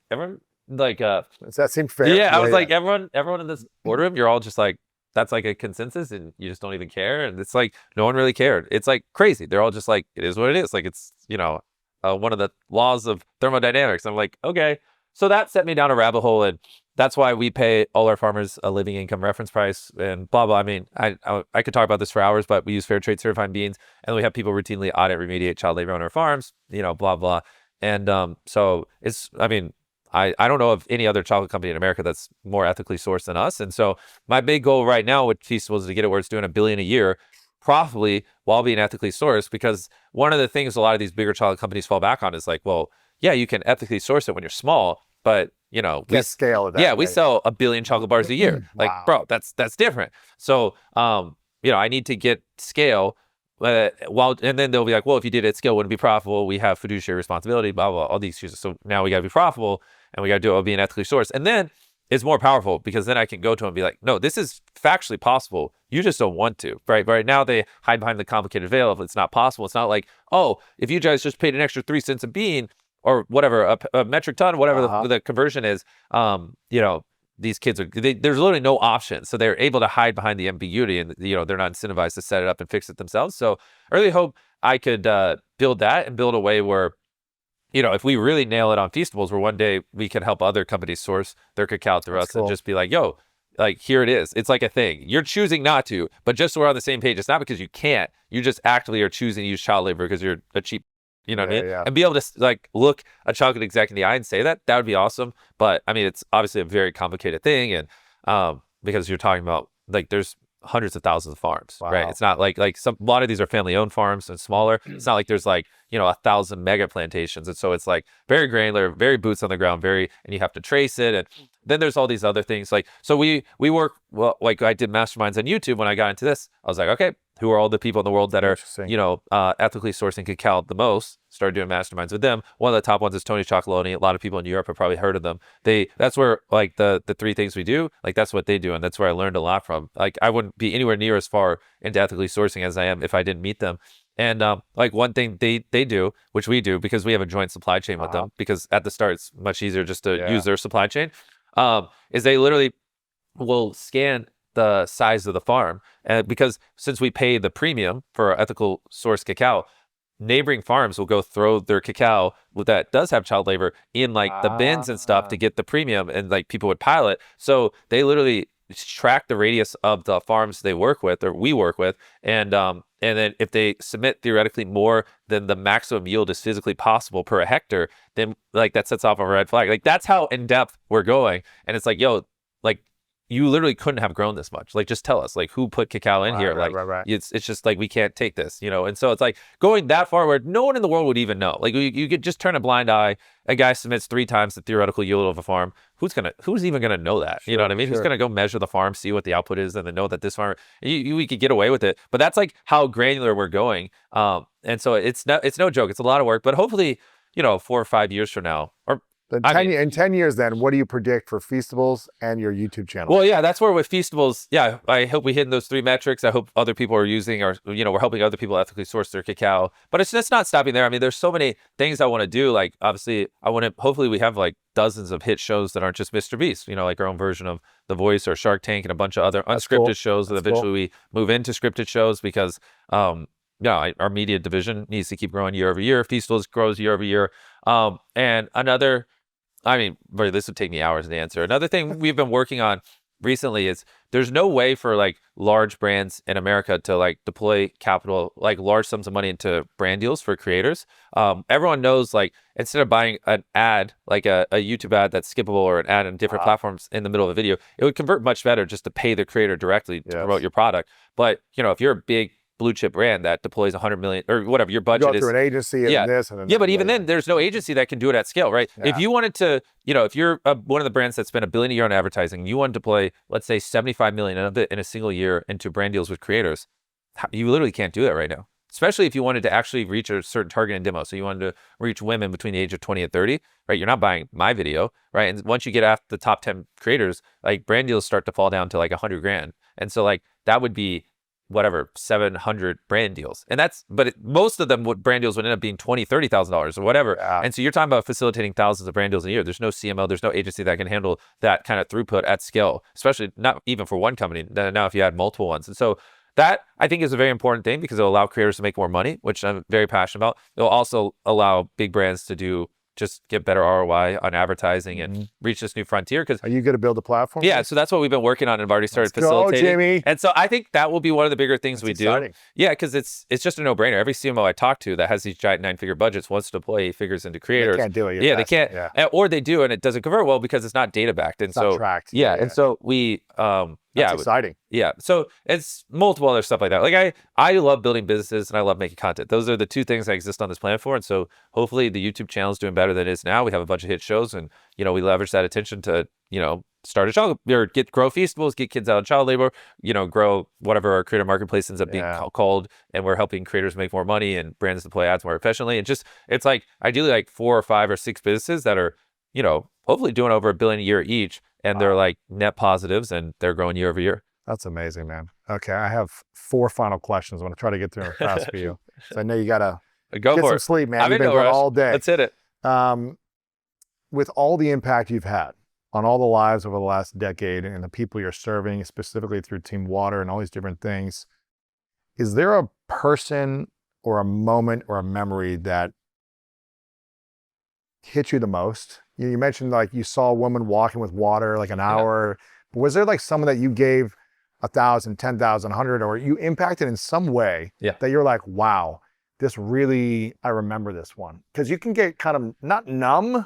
everyone, like, Does that seem fair? yeah, I was like, everyone in this boardroom, you're all just like, that's like a consensus, and you just don't even care. And it's like, no one really cared. It's like crazy. They're all just like, it is what it is. Like, it's, one of the laws of thermodynamics. I'm like, okay. So that set me down a rabbit hole, and that's why we pay all our farmers a living income reference price and blah, blah. I mean, I could talk about this for hours, but we use fair trade certified beans, and we have people routinely audit, remediate child labor on our farms, blah, blah. And so it's, I mean, I don't know of any other chocolate company in America that's more ethically sourced than us. And so my big goal right now with Feastables is to get it where it's doing $1 billion a year profitably while being ethically sourced, because one of the things a lot of these bigger chocolate companies fall back on is like, well, yeah, you can ethically source it when you're small, but we scale of that. Yeah, we sell 1 billion chocolate bars a year. Like, Wow. bro, that's different. So, I need to get scale. And then they'll be like, well, if you did it at scale, it wouldn't be profitable. We have fiduciary responsibility, blah, blah, all these excuses. So now we got to be profitable, and we got to do it while being ethically sourced. And then it's more powerful, because then I can go to them and be like, no, this is factually possible. You just don't want to, right? But right now they hide behind the complicated veil of it's not possible. It's not like, oh, if you guys just paid an extra 3 cents a bean or whatever, a metric ton, whatever the conversion is, these kids there's literally no option. So they're able to hide behind the ambiguity, and they're not incentivized to set it up and fix it themselves. So I really hope I could build that and build a way where, if we really nail it on Feastables, where one day we can help other companies source their cacao through us, cool. and just be like, yo, like, here it is. It's like a thing. You're choosing not to, but just so we're on the same page, it's not because you can't. You just actively are choosing to use child labor because you're a cheap, what I mean? Yeah. And be able to like look a chocolate exec in the eye and say that would be awesome. But I mean, it's obviously a very complicated thing. And because you're talking about, like, there's hundreds of thousands of farms, right? It's not like a lot of these are family owned farms and smaller. It's not like there's like, 1,000 mega plantations. And so it's like very granular, very boots on the ground, and you have to trace it. And then there's all these other things. Like, so we work, well, like I did masterminds on YouTube when I got into this. I was like, okay, who are all the people in the world that are, Interesting. ethically sourcing cacao the most. Started doing masterminds with them. One of the top ones is Tony Chocolonely. A lot of people in Europe have probably heard of them. That's where like the three things we do, like that's what they do, and that's where I learned a lot from. Like I wouldn't be anywhere near as far into ethically sourcing as I am if I didn't meet them. And like one thing they do, which we do because we have a joint supply chain with them, because at the start it's much easier just to use their supply chain, is they literally will scan the size of the farm. And because since we pay the premium for ethical source cacao, neighboring farms will go throw their cacao that does have child labor in like the bins and stuff to get the premium, and like people would pile it. So they literally track the radius of the farms they work with or we work with, and then if they submit theoretically more than the maximum yield is physically possible per hectare, then like that sets off a red flag. Like that's how in depth we're going. And it's like, yo, like you literally couldn't have grown this much. Like, just tell us, like, who put cacao in here? Like, it's just like, we can't take this, And so it's like going that far where no one in the world would even know. Like, you could just turn a blind eye. A guy submits 3 times the theoretical yield of a farm. Who's even gonna know that? You know what I mean? Who's gonna go measure the farm, see what the output is, and then know that this farm, we could get away with it. But that's like how granular we're going. And so it's no joke. It's a lot of work. But hopefully, 4 or 5 years from now, or in 10 years, then, what do you predict for Feastables and your YouTube channel? Well, yeah, that's where with Feastables, I hope we hit those 3 metrics. I hope other people are using, or, we're helping other people ethically source their cacao. But it's just not stopping there. I mean, there's so many things I want to do. Like, obviously, hopefully we have like dozens of hit shows that aren't just MrBeast, like our own version of The Voice or Shark Tank and a bunch of other unscripted shows that eventually we move into scripted shows because, our media division needs to keep growing year over year. Feastables grows year over year. And another, this would take me hours to answer. Another thing we've been working on recently is there's no way for like large brands in America to like deploy capital, like large sums of money into brand deals for creators. Everyone knows, like, instead of buying an ad, like a YouTube ad that's skippable or an ad on different platforms in the middle of a video, it would convert much better just to pay the creator directly to promote your product. But, if you're a big blue chip brand that deploys 100 million or whatever your budget is, go through an agency and this and then but even then there's no agency that can do it at scale, right? If you wanted to, if you're one of the brands that spend $1 billion a year on advertising, you want to deploy, let's say, 75 million of it in a single year into brand deals with creators, you literally can't do that right now. Especially if you wanted to actually reach a certain target in demo. So you wanted to reach women between the age of 20 and 30, right? You're not buying my video, right? And once you get after the top 10 creators, like brand deals start to fall down to like 100 grand. And so like that would be whatever, 700 brand deals. And most of them, brand deals would end up being $20,000, $30,000 or whatever. And so you're talking about facilitating thousands of brand deals a year. There's no CMO, there's no agency that can handle that kind of throughput at scale, especially not even for one company. Now, if you had multiple ones. And so that, I think, is a very important thing because it'll allow creators to make more money, which I'm very passionate about. It'll also allow big brands to just get better ROI on advertising and reach this new frontier. Because are you going to build a platform? Yeah, so that's what we've been working on and have already started facilitating. Jimmy. And so I think that will be one of the bigger things we do. Yeah, because it's just a no-brainer. Every CMO I talk to that has these giant 9-figure budgets wants to deploy 8 figures into creators. They can't do it. They can't. Yeah. Or they do, and it doesn't convert well because it's not data backed. And it's not tracked. Yeah, and so we That's exciting. Yeah. So it's multiple other stuff like that. Like I love building businesses and I love making content. Those are the 2 things I exist on this planet for. And so hopefully the YouTube channel is doing better than it is now. We have a bunch of hit shows and, we leverage that attention to, start a child or grow Feastables, get kids out of child labor, grow whatever our creator marketplace ends up being called. And we're helping creators make more money and brands deploy ads more efficiently. And it's like ideally like 4 or 5 or 6 businesses that are, hopefully doing over $1 billion a year each. And they're like net positives and they're growing year over year. That's amazing, man. Okay, I have 4 final questions. I'm going to try to get through them fast for you. So I know you got to get some sleep, man. You've been going all day. Let's hit it. With all the impact you've had on all the lives over the last decade and the people you're serving, specifically through TeamWater and all these different things, is there a person or a moment or a memory that hit you the most? You mentioned like you saw a woman walking with water like an hour. But was there like someone that you gave 1,000, 10,000, 100, or you impacted in some way that you're like, wow, this really, I remember this one? Because you can get kind of not numb,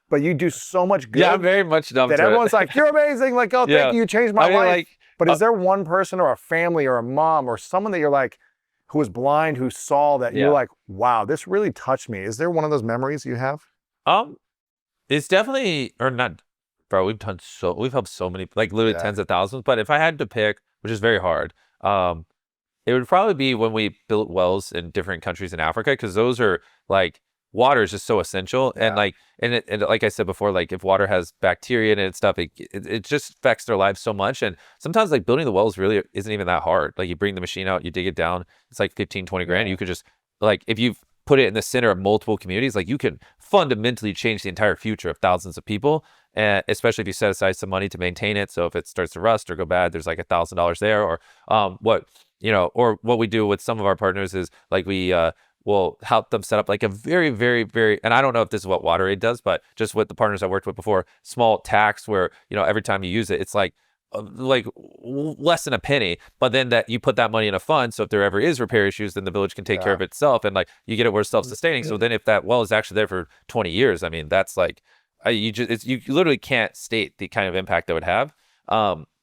but you do so much good. Yeah, I'm very much numb that everyone's like, you're amazing. Like, oh, thank you, you changed my life. But is there one person or a family or a mom or someone that you're like, who was blind, who saw that you're like, wow, this really touched me? Is there one of those memories you have? It's definitely, or not, bro, we've helped so many, like literally tens of thousands. But if I had to pick, which is very hard, it it would probably be when we built wells in different countries in Africa, because those are like, water is just so essential. And like, and like I said before, like if water has bacteria in it and stuff, it just affects their lives so much. And sometimes like building the wells really isn't even that hard. Like you bring the machine out, you dig it down, it's like 15, 20 grand. You could just, like, if you've put it in the center of multiple communities, like you can fundamentally change the entire future of thousands of people. And especially if you set aside some money to maintain it. So if it starts to rust or go bad, there's like $1,000 there. Or or what we do with some of our partners is like we'll help them set up like a very, very, very, and I don't know if this is what WaterAid does, but just with the partners I worked with before, small tax where, every time you use it, it's like less than a penny, but then that you put that money in a fund. So if there ever is repair issues, then the village can take care of itself, and like you get it where it's self-sustaining. So then if that well is actually there for 20 years, I mean, that's like, you literally can't state the kind of impact that would have.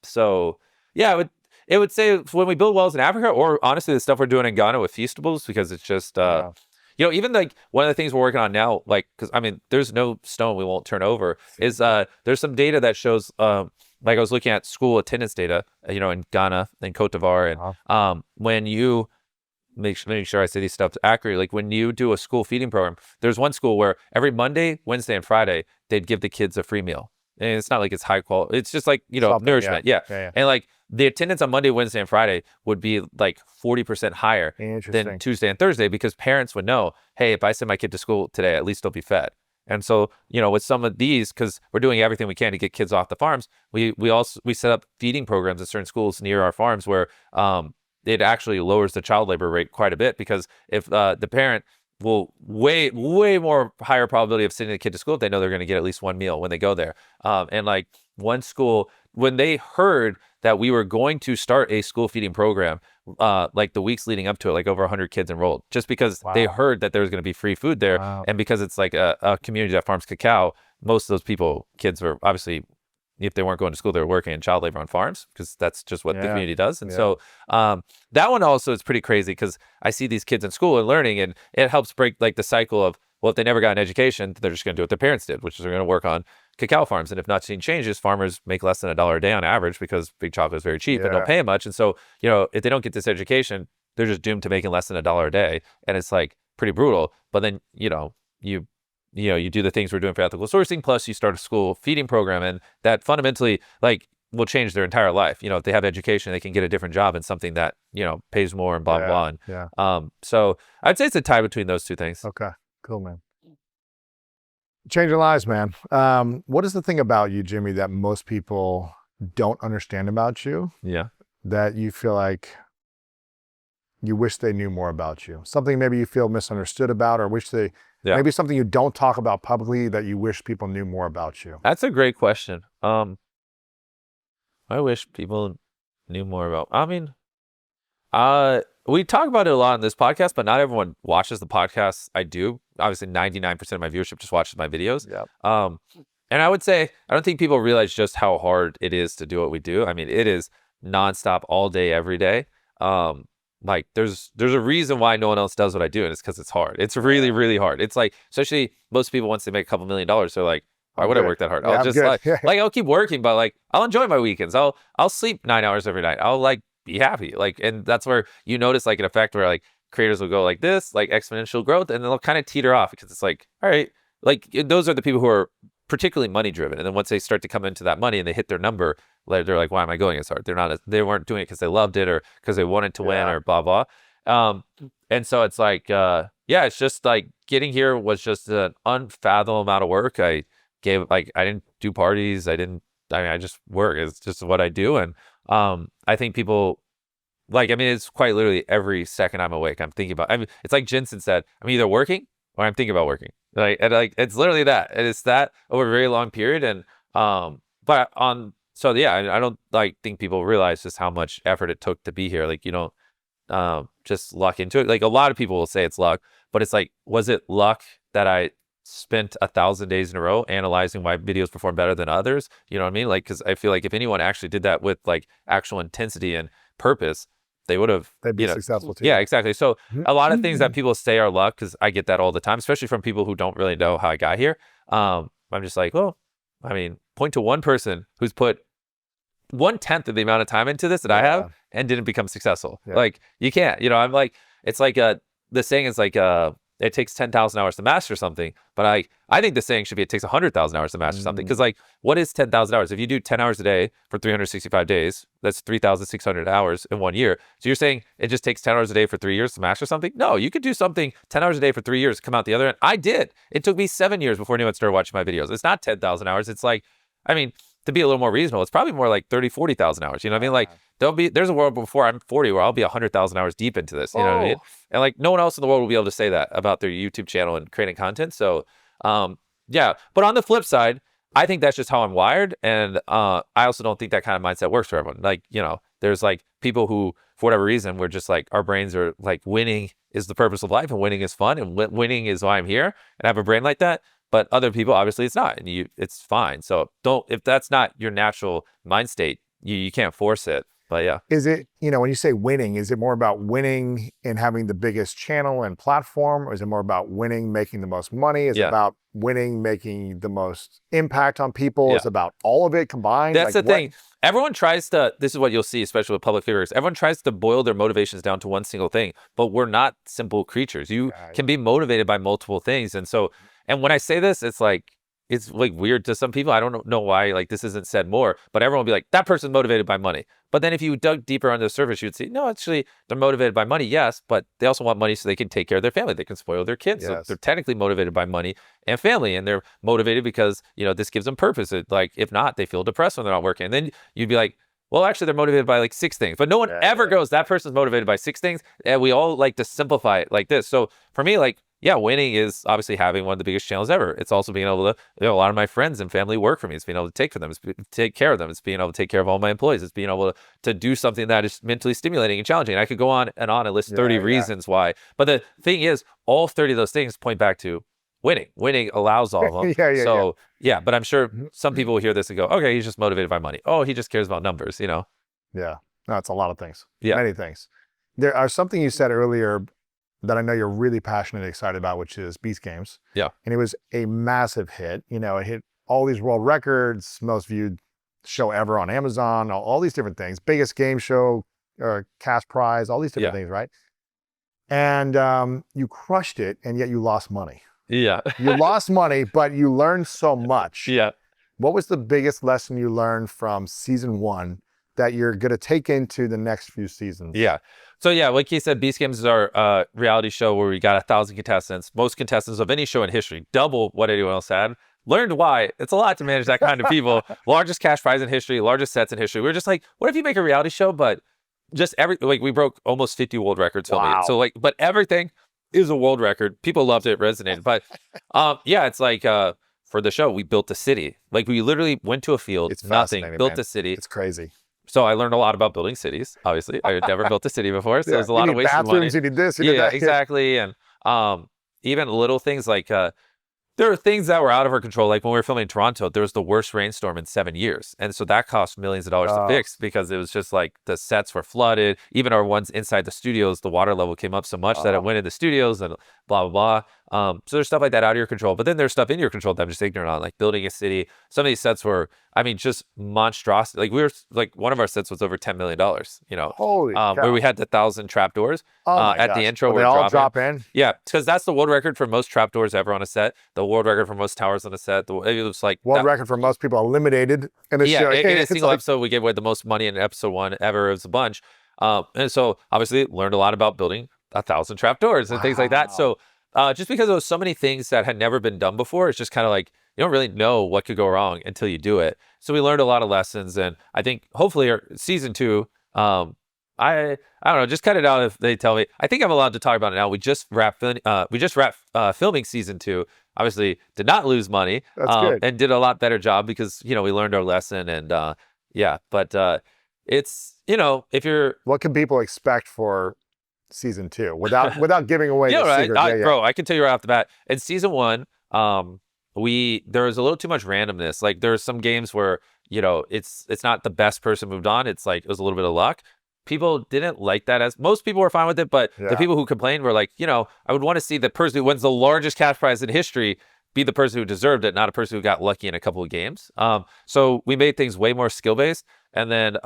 So yeah, it would say when we build wells in Africa, or honestly the stuff we're doing in Ghana with Feastables, because it's just even like one of the things we're working on now, like, because I mean there's no stone we won't turn over, is there's some data that shows like I was looking at school attendance data in Ghana and Cote d'Ivoire, and when you make sure I say these stuff accurately. Like when you do a school feeding program, there's one school where every Monday, Wednesday, and Friday, they'd give the kids a free meal. And it's not like it's high quality. It's just like, nourishment. Yeah. And like the attendance on Monday, Wednesday, and Friday would be like 40% higher than Tuesday and Thursday, because parents would know, hey, if I send my kid to school today, at least they'll be fed. And so, with some of these, because we're doing everything we can to get kids off the farms, we set up feeding programs at certain schools near our farms where it actually lowers the child labor rate quite a bit, because if the parent will way more higher probability of sending the kid to school if they know they're going to get at least one meal when they go there. And like one school, when they heard that we were going to start a school feeding program, like the weeks leading up to it, like over 100 kids enrolled, just because they heard that there was going to be free food there. And because it's like a community that farms cacao, most of those kids were obviously, if they weren't going to school, they were working in child labor on farms, because that's just what the community does. And so that one also is pretty crazy, because I see these kids in school and learning, and it helps break like the cycle of, well, if they never got an education, they're just going to do what their parents did, which is they're going to work on cacao farms. And if not seeing changes, farmers make less than $1 a day on average, because big chocolate is very cheap and don't pay much. And so, if they don't get this education, they're just doomed to making less than $1 a day. And it's like pretty brutal. But then, you do the things we're doing for ethical sourcing, plus you start a school feeding program, and that fundamentally like will change their entire life. If they have education, they can get a different job in something that, pays more and blah, blah. And, so I'd say it's a tie between those two things. Okay, cool, man. Changing lives, man. What is the thing about you, Jimmy, that most people don't understand about you? Yeah. That you feel like you wish they knew more about you? Something maybe you feel misunderstood about, or wish they, maybe something you don't talk about publicly that you wish people knew more about you? That's a great question. I wish people knew more about, I mean, we talk about it a lot on this podcast, but not everyone watches the podcasts I do. Obviously 99% of my viewership just watches my videos. And I would say, I don't think people realize just how hard it is to do what we do. I mean, it is nonstop all day, every day. Like there's a reason why no one else does what I do, and it's because it's hard. It's really, really hard. It's like, especially most people, once they make a couple $1 million, they're like, why would I work that hard? I'll just like I'll keep working, but like I'll enjoy my weekends. I'll sleep 9 hours every night. I'll like be happy. Like, and that's where you notice like an effect where like creators will go like this, like exponential growth, and then they'll kind of teeter off, because it's like, all right, like those are the people who are particularly money driven. And then once they start to come into that money and they hit their number, they're like, why am I going as hard? They weren't doing it because they loved it, or because they wanted to win, or blah, blah. And so it's like, it's just like getting here was just an unfathomable amount of work. I didn't do parties. I just work. It's just what I do. And I think people, it's quite literally every second I'm awake, I'm thinking about, it's like Jensen said, I'm either working or I'm thinking about working. It's literally that. And it's that over a very long period. And, I don't think people realize just how much effort it took to be here. Like, you don't just luck into it. Like a lot of people will say it's luck, but it's like, was it luck that I spent 1,000 days in a row analyzing why videos perform better than others? You know what I mean? Like, because I feel like if anyone actually did that with like actual intensity and purpose, they'd be successful too. Yeah, exactly. So a lot of things that people say are luck, because I get that all the time, especially from people who don't really know how I got here. I'm just like, point to one person who's put 1/10 of the amount of time into this that I have, and didn't become successful. Yeah. Like you can't, I'm like, it's like the saying is like it takes 10,000 hours to master something, but I think the saying should be it takes 100,000 hours to master something. Because like, what is 10,000 hours? If you do 10 hours a day for 365 days, that's 3,600 hours in 1 year. So you're saying it just takes 10 hours a day for 3 years to master something? No, you could do something 10 hours a day for 3 years, come out the other end. I did. It took me 7 years before anyone started watching my videos. It's not 10,000 hours. It's like, I mean, to be a little more reasonable, it's probably more like 30, 40,000 hours. You know what I mean? Like there's a world before I'm 40 where I'll be 100,000 hours deep into this. You know what I mean? And like no one else in the world will be able to say that about their YouTube channel and creating content. So yeah. But on the flip side, I think that's just how I'm wired. And I also don't think that kind of mindset works for everyone. Like, there's like people who, for whatever reason, we're just like, our brains are like, winning is the purpose of life and winning is fun and winning is why I'm here, and I have a brain like that. But other people, obviously, it's not, and it's fine. So if that's not your natural mind state, you can't force it. But yeah. Is it, when you say winning, is it more about winning and having the biggest channel and platform, or is it more about winning, making the most money? Is it about winning, making the most impact on people? Is it about all of it combined? That's the thing. Everyone tries to, this is what you'll see, especially with public figures, everyone tries to boil their motivations down to one single thing, but we're not simple creatures. You can be motivated by multiple things. And when I say this, it's like weird to some people. I don't know why like this isn't said more, but everyone will be like, that person's motivated by money. But then if you dug deeper under the surface, you'd see, no, actually they're motivated by money, yes, but they also want money so they can take care of their family. They can spoil their kids. Yes. So they're technically motivated by money and family, and they're motivated because, this gives them purpose. Like if not, they feel depressed when they're not working. And then you'd be like, well, actually they're motivated by like 6 things, but no one ever goes, that person's motivated by 6 things. And we all like to simplify it like this. So for me, like, yeah, winning is obviously having one of the biggest channels ever. It's also being able to, a lot of my friends and family work for me. It's being able to take for them. It's take care of them. It's being able to take care of all my employees. It's being able to do something that is mentally stimulating and challenging. And I could go on and list 30 reasons why. But the thing is, all 30 of those things point back to winning. Winning allows all of them. But I'm sure some people will hear this and go, okay, he's just motivated by money. Oh, he just cares about numbers, Yeah. No, it's a lot of things. Yeah. Many things. There are something you said earlier that I know you're really passionate and excited about, which is Beast Games. Yeah. And it was a massive hit. It hit all these world records, most viewed show ever on Amazon, all these different things, biggest game show, cash prize, all these different things, right? And you crushed it, and yet you lost money. Yeah. You lost money, but you learned so much. Yeah. What was the biggest lesson you learned from season 1 that you're going to take into the next few seasons? Yeah. So yeah, like he said, Beast Games is our reality show where we got 1,000 contestants, most contestants of any show in history, double what anyone else had. Learned why. It's a lot to manage that kind of people. Largest cash prize in history, largest sets in history. We were just like, what if you make a reality show, but just we broke almost 50 world records filming it. So but everything is a world record. People loved it, resonated. But it's like for the show, we built a city. Like we literally went to a field, it's nothing, built a city. It's crazy. So I learned a lot about building cities. Obviously, I had never built a city before, so there's a lot of wasted money. You need this, you need that. Exactly. And even little things like there are things that were out of our control. Like when we were filming in Toronto, there was the worst rainstorm in 7 years. And so that cost millions of dollars to fix because it was just like the sets were flooded. Even our ones inside the studios, the water level came up so much that it went in the studios and blah, blah, blah. So there's stuff like that out of your control. But then there's stuff in your control that I'm just ignorant on, like building a city. Some of these sets were, just monstrosity. Like we were, like one of our sets was over $10 million, Holy cow. Where we had 1,000 trapdoors at the intro. They all drop in? Yeah, because that's the world record for most trapdoors ever on a set. The world record for most towers on a set. It was like world record for most people eliminated in a show. In a single episode, we gave away the most money in episode 1 ever. It was a bunch. And so obviously learned a lot about building 1,000 trapdoors and things like that. So just because there was so many things that had never been done before, it's just kind of like, you don't really know what could go wrong until you do it. So we learned a lot of lessons, and I think hopefully our season 2, I don't know, just cut it out if they tell me. I think I'm allowed to talk about it now. We just wrapped filming season 2. Obviously, did not lose money. That's good. And did a lot better job because we learned our lesson, and But it's if you're, what can people expect for season 2 without giving away the secret? Bro, I can tell you right off the bat. In season 1, there was a little too much randomness. Like there's some games where it's not the best person moved on. It's like it was a little bit of luck. People didn't like that. As most people were fine with it, but the people who complained were like, I would want to see the person who wins the largest cash prize in history be the person who deserved it, not a person who got lucky in a couple of games. So we made things way more skill-based. And then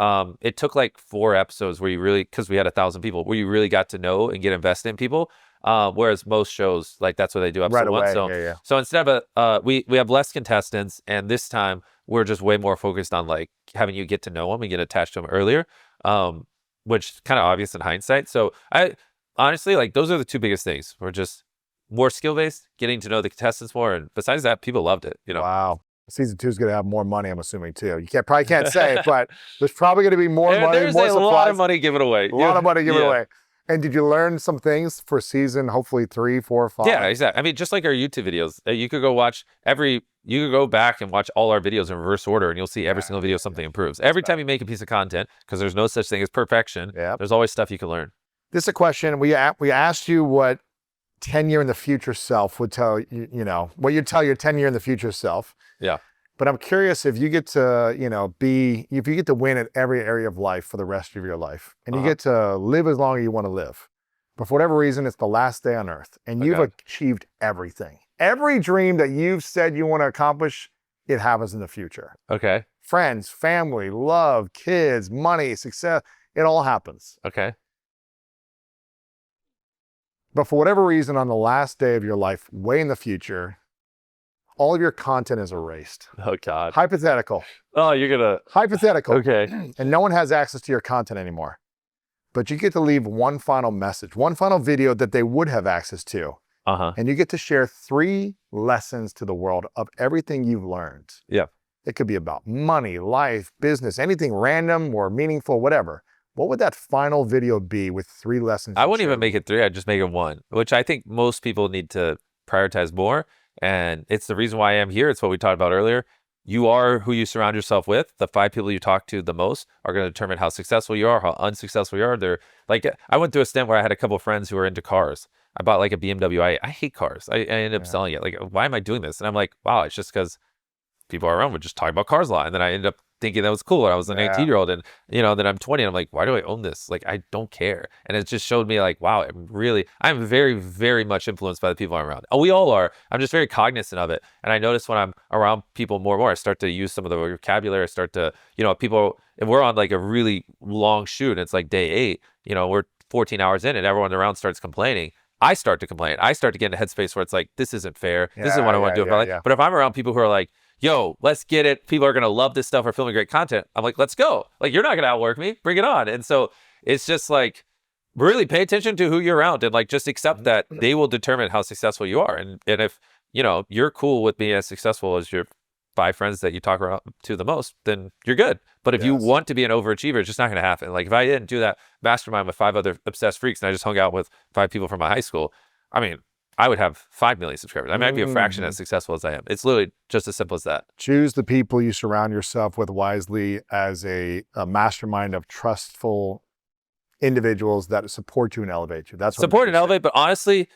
it took like 4 episodes where you really, because we had 1,000 people, where you really got to know and get invested in people. Whereas most shows, like that's what they do episode Right one. away. So, Yeah. so instead of we have less contestants, and this time we're just way more focused on like having you get to know them and get attached to them earlier, which is kind of obvious in hindsight. So I honestly, like, those are the 2 biggest things. We're just more skill-based, getting to know the contestants more, and besides that, people loved it. You know. Wow. Season 2 is going to have more money, I'm assuming, too. You probably can't say it, but there's probably going to be more money, There's more a supplies. lot of money given away. A lot of money given away. And did you learn some things for season, hopefully 3, 4, 5? Yeah, exactly. I mean, just like our YouTube videos, you could go back and watch all our videos in reverse order, and you'll see every single video something improves. Every time you make a piece of content, because there's no such thing as perfection, there's always stuff you can learn. This is a question. We asked you what 10-year in the future self would tell you, what you'd tell your 10-year in the future self. Yeah. But I'm curious if you get to, if you get to win at every area of life for the rest of your life, and you get to live as long as you want to live, but for whatever reason, it's the last day on earth, and you've achieved everything. Every dream that you've said you want to accomplish, it happens in the future. Okay. Friends, family, love, kids, money, success, it all happens. Okay. But for whatever reason, on the last day of your life, way in the future, all of your content is erased. Oh, God. Hypothetical. Oh, you're going to... Hypothetical. Okay. And no one has access to your content anymore. But you get to leave one final message, one final video that they would have access to. And you get to share 3 lessons to the world of everything you've learned. Yeah. It could be about money, life, business, anything random or meaningful, whatever. What would that final video be with 3 lessons? I wouldn't even make it 3. I'd just make it 1, which I think most people need to prioritize more. And it's the reason why I am here. It's what we talked about earlier. You are who you surround yourself with. The 5 people you talk to the most are going to determine how successful you are, how unsuccessful you are. They're like, I went through a stint where I had a couple of friends who were into cars. I bought like a BMW. I hate cars. I ended up selling it. Like, why am I doing this? And I'm like, wow, it's just because people around would just talk about cars a lot. And then I ended up thinking that was cool. I was an 18-year-old, and then I'm 20, and I'm like, why do I own this? Like, I don't care. And it just showed me like, wow, I'm very, very much influenced by the people I'm around. We all are. I'm just very cognizant of it. And I notice when I'm around people more and more, I start to use some of the vocabulary. I start to, people, if we're on like a really long shoot, and it's like day 8, we're 14 hours in, and everyone around starts complaining. I start to complain. I start to get in a headspace where it's like, this isn't fair. This isn't what I want to do with my life. But if I'm around people who are like, yo, let's get it. People are going to love this stuff. We're filming great content. I'm like, let's go. Like, you're not going to outwork me. Bring it on. And so it's just like, really pay attention to who you're around, and like, just accept that they will determine how successful you are. And if, you're cool with being as successful as your 5 friends that you talk around to the most, then you're good. But if you want to be an overachiever, it's just not going to happen. Like, if I didn't do that mastermind with 5 other obsessed freaks, and I just hung out with 5 people from my high school, I mean, I would have 5 million subscribers. I mean, I'd be a fraction as successful as I am. It's literally just as simple as that. Choose the people you surround yourself with wisely as a mastermind of trustful individuals that support you and elevate you. That's what support and elevate. But honestly,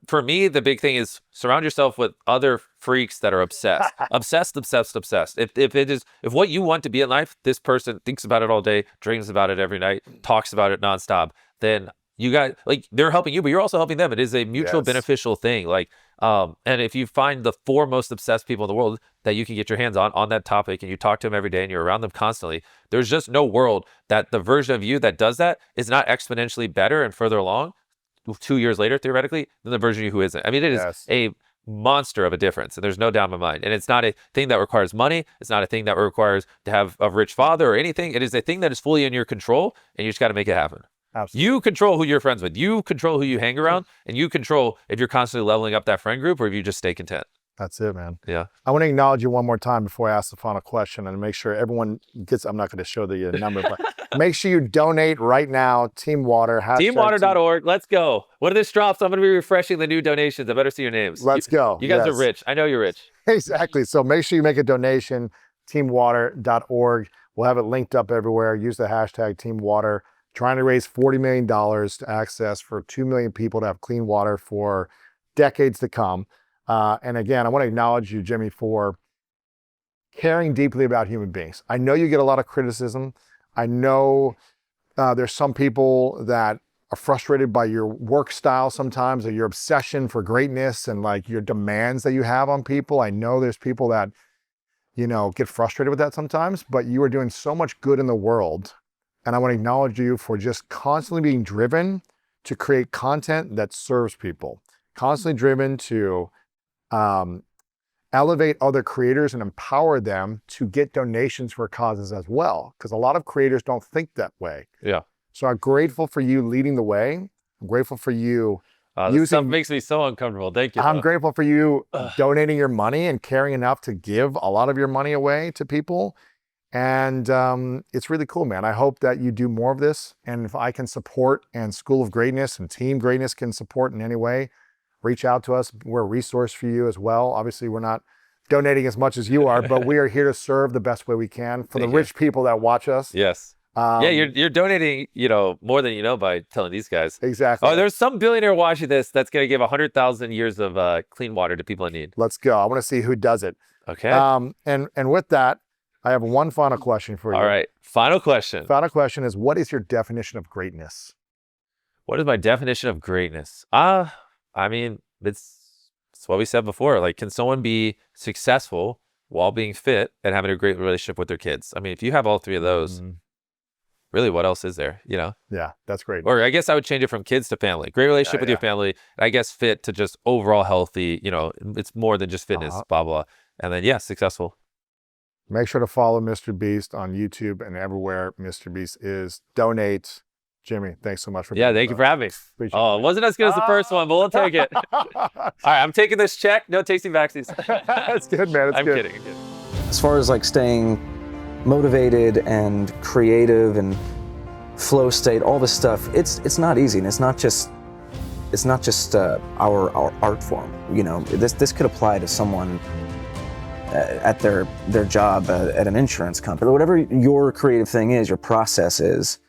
for me, the big thing is surround yourself with other freaks that are obsessed. obsessed. If what you want to be in life, this person thinks about it all day, dreams about it every night, talks about it nonstop, then you got, like, they're helping you, but you're also helping them. It is a mutual beneficial thing. Like, and if you find the 4 most obsessed people in the world that you can get your hands on that topic, and you talk to them every day and you're around them constantly, there's just no world that the version of you that does that is not exponentially better and further along 2 years later, theoretically, than the version of you who isn't. I mean, it is a monster of a difference, and there's no doubt in my mind. And it's not a thing that requires money. It's not a thing that requires to have a rich father or anything. It is a thing that is fully in your control, and you just got to make it happen. Absolutely. You control who you're friends with. You control who you hang around, and you control if you're constantly leveling up that friend group or if you just stay content. That's it, man. Yeah. I want to acknowledge you one more time before I ask the final question, and make sure everyone gets, I'm not going to show the number, but make sure you donate right now. TeamWater. TeamWater.org. Let's go. When this drops, I'm going to be refreshing the new donations. I better see your names. Let's go. You guys are rich. I know you're rich. Exactly. So make sure you make a donation. TeamWater.org. We'll have it linked up everywhere. Use the hashtag TeamWater. Trying to raise $40 million to access for 2 million people to have clean water for decades to come. And again, I want to acknowledge you, Jimmy, for caring deeply about human beings. I know you get a lot of criticism. I know there's some people that are frustrated by your work style sometimes, or your obsession for greatness and like your demands that you have on people. I know there's people that, you know, get frustrated with that sometimes, but you are doing so much good in the world. And I want to acknowledge you for just constantly being driven to create content that serves people, constantly driven to elevate other creators and empower them to get donations for causes as well. Because a lot of creators don't think that way. Yeah. So I'm grateful for you leading the way. I'm grateful for you This stuff makes me so uncomfortable. Thank you. I'm grateful for you donating your money and caring enough to give a lot of your money away to people. And it's really cool, man. I hope that you do more of this. And if I can support, and School of Greatness and Team Greatness can support in any way, reach out to us. We're a resource for you as well. Obviously, we're not donating as much as you are, but we are here to serve the best way we can for the rich people that watch us. Yes. Yeah, you're donating, you know, more than you know by telling these guys. Exactly. Oh, there's some billionaire watching this that's going to give 100,000 years of clean water to people in need. Let's go. I want to see who does it. Okay. And with that, I have one final question for you. All right. Final question. Final question is, what is your definition of greatness? What is my definition of greatness? I mean, it's what we said before. Like, can someone be successful while being fit and having a great relationship with their kids? I mean, if you have all three of those, really, what else is there, you know? Yeah, that's great. Or I guess I would change it from kids to family. Great relationship with your family. And I guess fit to just overall healthy, you know, it's more than just fitness, blah, blah. And then, yeah, successful. Make sure to follow MrBeast on YouTube and everywhere MrBeast is. Donate. Jimmy, thanks so much for being thank you for having me. Appreciate Oh, it wasn't as good as the first one, but we'll take it. All right, I'm taking this check. No tasting vaccines. That's good, man. It's I'm good. kidding. As far as like staying motivated and creative and flow state, all this stuff, it's not easy, and it's not just our art form. You know, this could apply to someone at their job at an insurance company, whatever your creative thing is, your process is.